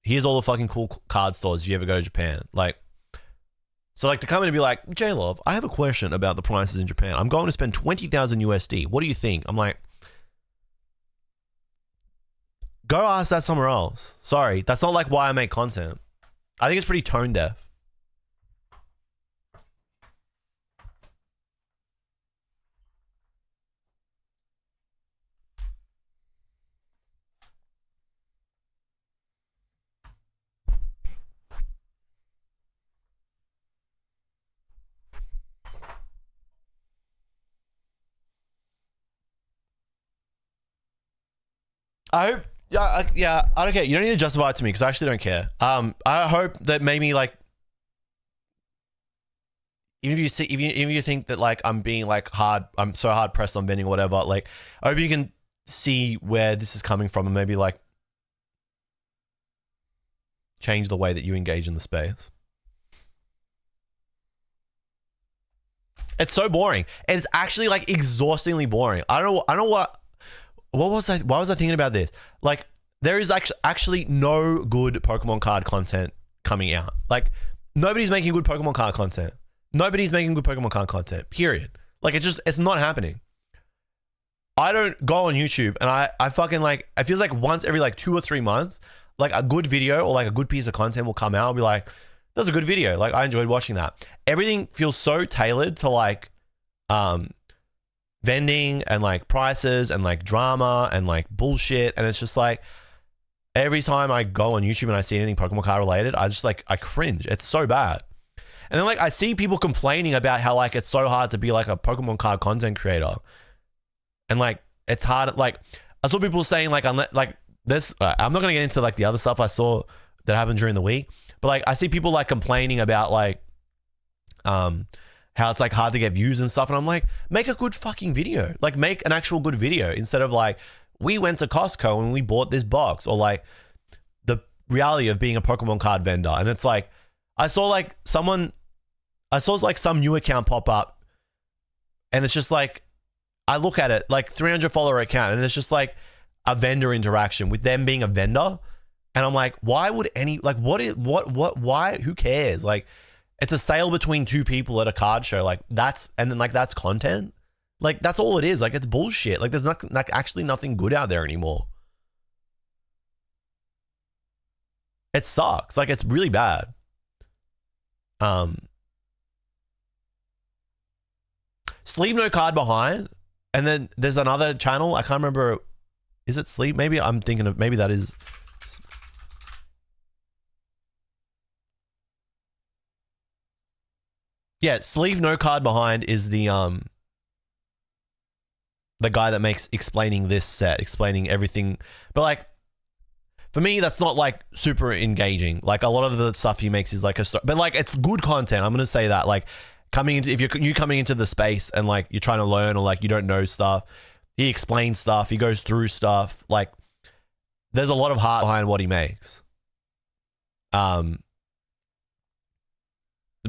here's all the fucking cool card stores if you ever go to Japan. Like so like to come in and be like, jluv, I have a question about the prices in Japan. I'm going to spend 20,000 USD. What do you think? I'm like, go ask that somewhere else. Sorry, that's not like why I make content. I think it's pretty tone deaf. I hope, I don't care. You don't need to justify it to me because I actually don't care. I hope that maybe like, even if you think that like I'm being like I'm so hard pressed on vending or whatever, like I hope you can see where this is coming from and maybe like change the way that you engage in the space. It's so boring. It's actually like exhaustingly boring. I don't know what was I thinking about this? Like there is actually no good Pokemon card content coming out. Like nobody's making good Pokemon card content. Nobody's making good Pokemon card content, period. Like it's not happening. I don't go on YouTube and I fucking like, it feels like once every like 2 or 3 months, like a good video or like a good piece of content will come out. I'll be like, that's a good video. Like I enjoyed watching that. Everything feels so tailored to like, vending and like prices and like drama and like bullshit. And it's just like, every time I go on YouTube and I see anything Pokemon card related, I cringe. It's so bad. And then like I see people complaining about how like it's so hard to be like a Pokemon card content creator. And like it's hard, like I saw people saying like unless like this, I'm not gonna get into like the other stuff I saw that happened during the week, but like I see people like complaining about like how it's like hard to get views and stuff, and I'm like, make a good fucking video. Like make an actual good video instead of like, we went to Costco and we bought this box, or like the reality of being a Pokemon card vendor. And it's like, I saw like some new account pop up And it's just like, I look at it like 300 follower account, and it's just like a vendor interaction with them being a vendor. And I'm like, why would why, who cares? Like, it's a sale between two people at a card show. Like, that's content. Like, that's all it is. Like, it's bullshit. Like, there's not like actually nothing good out there anymore. It sucks. Like, it's really bad. Sleeve no card behind. And then there's another channel. I can't remember. Is it Sleeve? Maybe I'm thinking of, maybe that is. Yeah, Sleeve no card behind is the guy that makes explaining this set, explaining everything. But like, for me, that's not like super engaging. Like, a lot of the stuff he makes is like but like, it's good content. I'm gonna say that. Like, if you're coming into the space and like you're trying to learn, or like you don't know stuff, he explains stuff, he goes through stuff. Like, there's a lot of heart behind what he makes.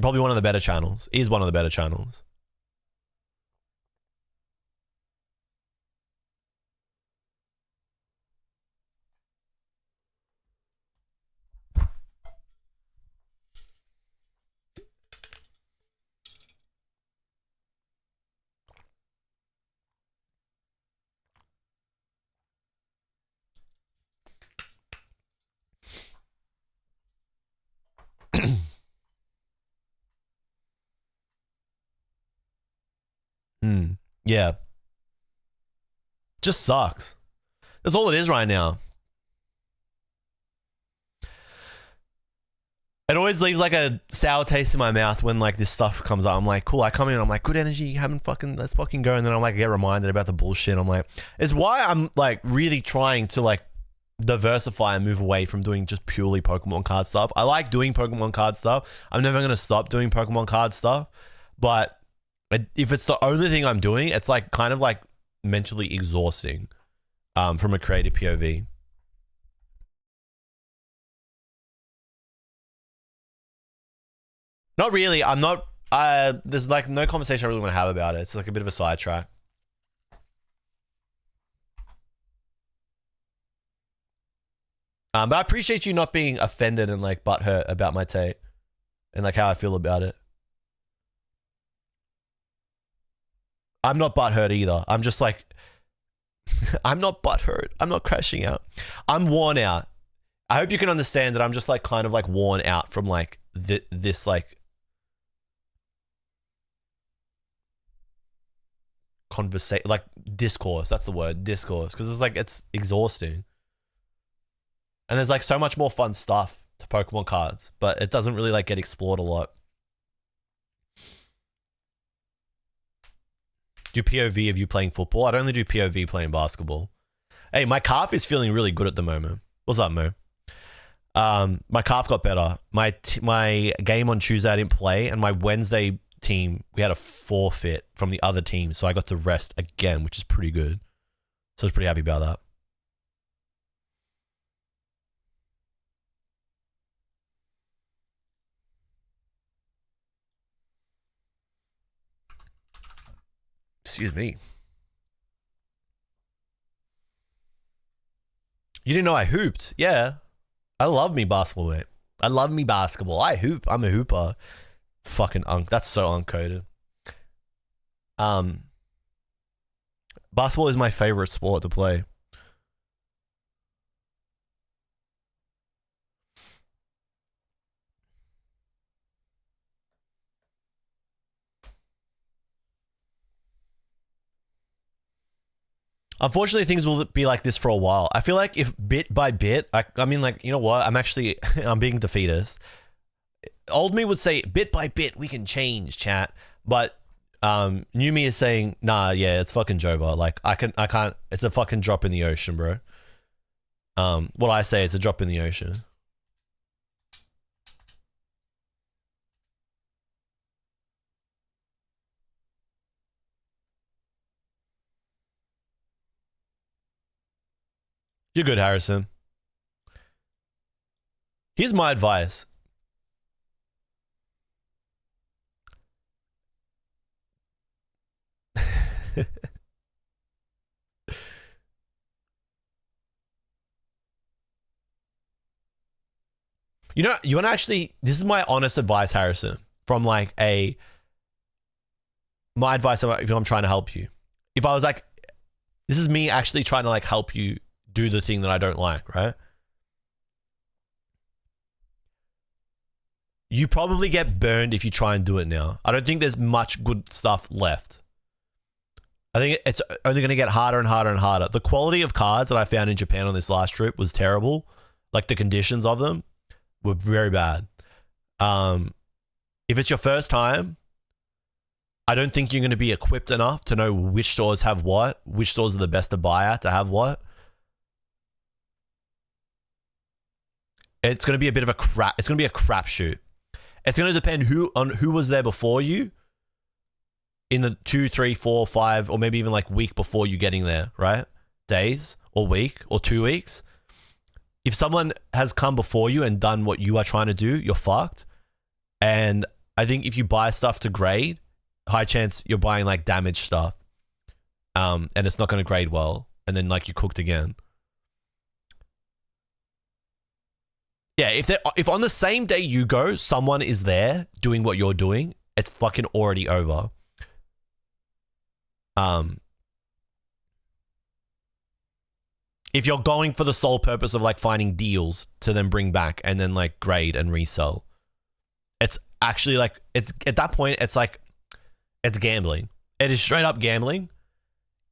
Probably one of the better channels. Is one of the better channels. Yeah. Just sucks. That's all it is right now. It always leaves like a sour taste in my mouth when like this stuff comes up. I'm like, cool, I come in, I'm like, good energy, let's fucking go. And then I'm like, I get reminded about the bullshit. I'm like, it's why I'm like really trying to like diversify and move away from doing just purely Pokemon card stuff. I like doing Pokemon card stuff. I'm never going to stop doing Pokemon card stuff. But if it's the only thing I'm doing, it's like kind of like mentally exhausting from a creative POV. Not really. I'm not. There's like no conversation I really want to have about it. It's like a bit of a sidetrack. But I appreciate you not being offended and like butthurt about my take and like how I feel about it. I'm not butthurt either. I'm just like, I'm not butthurt. I'm not crashing out. I'm worn out. I hope you can understand that I'm just like kind of like worn out from like this like conversation, like discourse. That's the word, discourse. Because it's like, it's exhausting. And there's like so much more fun stuff to Pokemon cards, but it doesn't really like get explored a lot. Do POV of you playing football? I'd only do POV playing basketball. Hey, my calf is feeling really good at the moment. What's up, Mo? My calf got better. My game on Tuesday I didn't play, and my Wednesday team, we had a forfeit from the other team, so I got to rest again, which is pretty good. So I was pretty happy about that. Excuse me. You didn't know I hooped? Yeah. I love me basketball, mate. I love me basketball. I hoop. I'm a hooper. Fucking that's so uncoded. Basketball is my favorite sport to play. Unfortunately, things will be like this for a while. I feel like if bit by bit, I mean, like, you know what? I'm being defeatist. Old me would say bit by bit we can change, chat. But new me is saying, nah, yeah, it's fucking Jova. Like, I can't. It's a fucking drop in the ocean, bro. What I say, it's a drop in the ocean. You're good, Harrison. Here's my advice. You know, you want to actually, this is my honest advice, Harrison, from like my advice if I'm trying to help you. If I was like, this is me actually trying to like help you do the thing that I don't like, right? You probably get burned if you try and do it now. I don't think there's much good stuff left. I think it's only going to get harder and harder and harder. The quality of cards that I found in Japan on this last trip was terrible. Like the conditions of them were very bad. If it's your first time, I don't think you're going to be equipped enough to know which stores have what, which stores are the best to buy at to have what. It's going to be a bit of a crap. It's going to be a crapshoot. It's going to depend on who was there before you in the 2, 3, 4, 5, or maybe even like week before you getting there, right? Days or week or 2 weeks. If someone has come before you and done what you are trying to do, you're fucked. And I think if you buy stuff to grade, high chance you're buying like damaged stuff. And it's not going to grade well. And then like you cooked again. Yeah, if on the same day you go, someone is there doing what you're doing, it's fucking already over. If you're going for the sole purpose of like finding deals to then bring back and then like grade and resell, it's actually like, it's at that point, it's like, it's gambling. It is straight up gambling.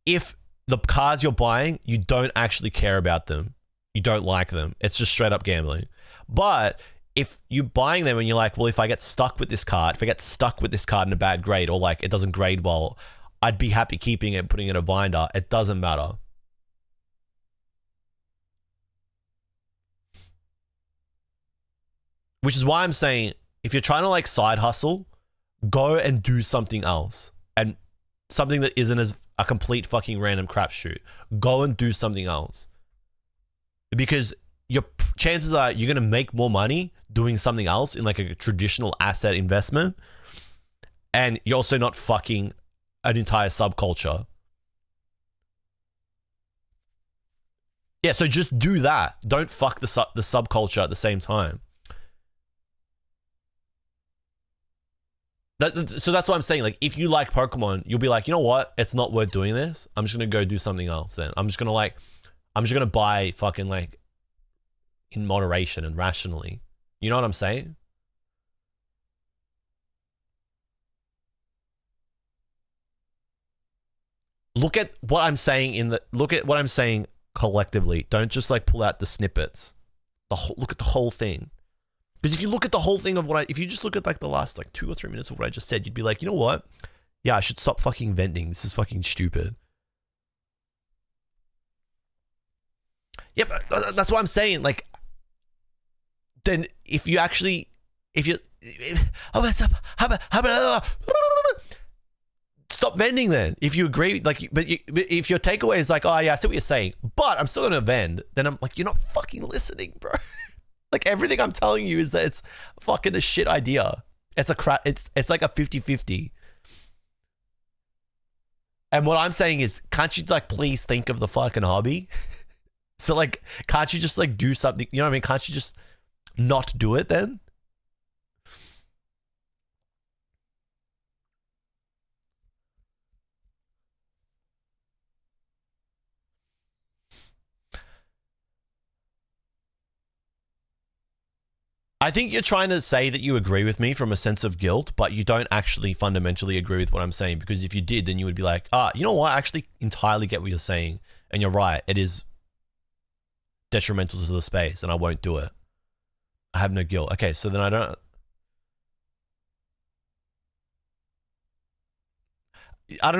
If the cards you're buying, you don't actually care about them, you don't like them, it's just straight up gambling. But if you're buying them and you're like, well, if I get stuck with this card, if I get stuck with this card in a bad grade or like it doesn't grade well, I'd be happy keeping it and putting it in a binder. It doesn't matter. Which is why I'm saying, if you're trying to like side hustle, go and do something else. And something that isn't as a complete fucking random crapshoot. Go and do something else. Because your chances are you're going to make more money doing something else in like a traditional asset investment. And you're also not fucking an entire subculture. Yeah, so just do that. Don't fuck the subculture at the same time. So that's what I'm saying. Like, if you like Pokemon, you'll be like, you know what? It's not worth doing this. I'm just going to go do something else then. I'm just going to buy fucking like in moderation and rationally. You know what I'm saying? Look at what I'm saying collectively. Don't just like pull out the snippets. Look at the whole thing. Because if you look at the whole thing of if you just look at like the last like 2 or 3 minutes of what I just said, you'd be like, you know what? Yeah, I should stop fucking venting. This is fucking stupid. Yeah, but that's what I'm saying. Like, then stop vending then. If you agree, like, but if your takeaway is like, oh yeah, I see what you're saying, but I'm still gonna vend, then I'm like, you're not fucking listening, bro. Like, everything I'm telling you is that it's fucking a shit idea. It's a crap. It's like a 50-50. And what I'm saying is, can't you like please think of the fucking hobby? So like, can't you just like do something? You know what I mean? Can't you just not do it then? I think you're trying to say that you agree with me from a sense of guilt, but you don't actually fundamentally agree with what I'm saying, because if you did, then you would be like, you know what? I actually entirely get what you're saying. And you're right. It is detrimental to the space and I won't do it. I have no guilt. Okay, so then I don't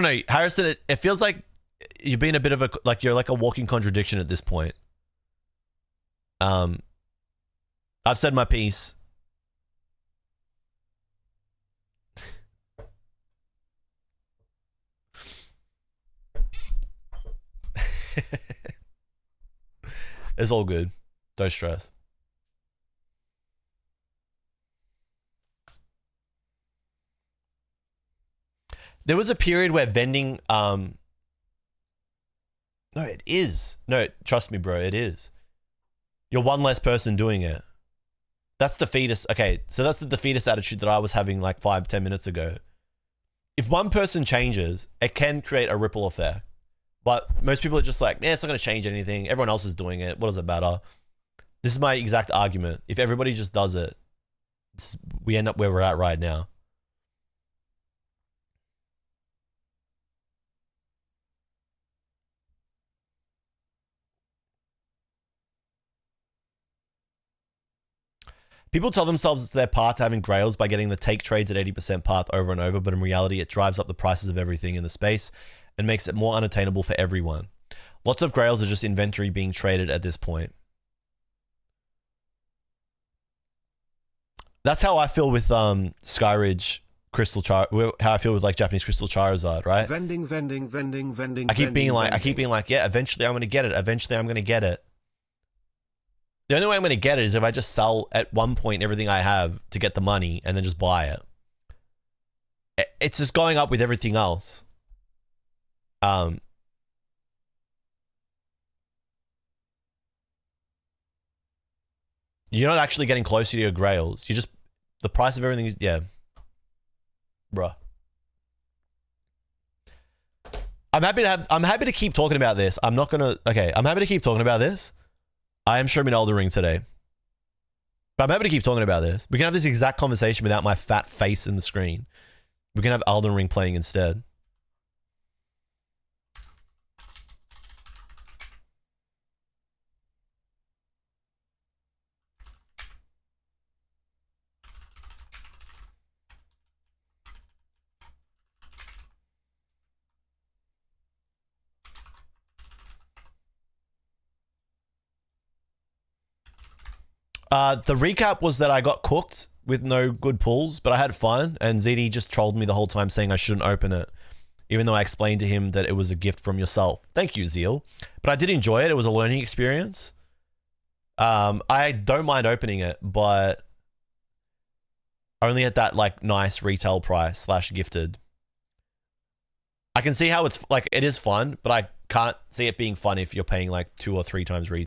know. Harrison, it feels like you've been a bit of a, like you're like a walking contradiction at this point. I've said my piece. It's all good. Don't stress. There was a period where vending No, it is. No, trust me, bro, it is. You're one less person doing it. That's defeatist. Okay, so that's the defeatist attitude that I was having like 5-10 minutes ago. If one person changes, it can create a ripple effect. But most people are just like, it's not going to change anything. Everyone else is doing it. What does it matter? This is my exact argument. If everybody just does it, we end up where we're at right now. People tell themselves it's their path to having grails by getting the take trades at 80% path over and over, but in reality, it drives up the prices of everything in the space and makes it more unattainable for everyone. Lots of grails are just inventory being traded at this point. That's how I feel with Skyridge Crystal how I feel with like Japanese Crystal Charizard, right? Vending. I keep being like, yeah, eventually I'm going to get it. Eventually I'm going to get it. The only way I'm going to get it is if I just sell at one point everything I have to get the money and then just buy it. It's just going up with everything else. You're not actually getting closer to your grails. You just, the price of everything is, yeah. Bruh. I'm happy to keep talking about this. I'm happy to keep talking about this. I am streaming Elden Ring today. But I'm happy to keep talking about this. We can have this exact conversation without my fat face in the screen. We can have Elden Ring playing instead. The recap was that I got cooked with no good pulls, but I had fun, and ZD just trolled me the whole time saying I shouldn't open it, even though I explained to him that it was a gift from yourself. Thank you, Zeal. But I did enjoy it. It was a learning experience. I don't mind opening it, but only at that like nice retail price / gifted. I can see how it's like, it is fun, but I can't see it being fun if you're paying like 2 or 3 times retail.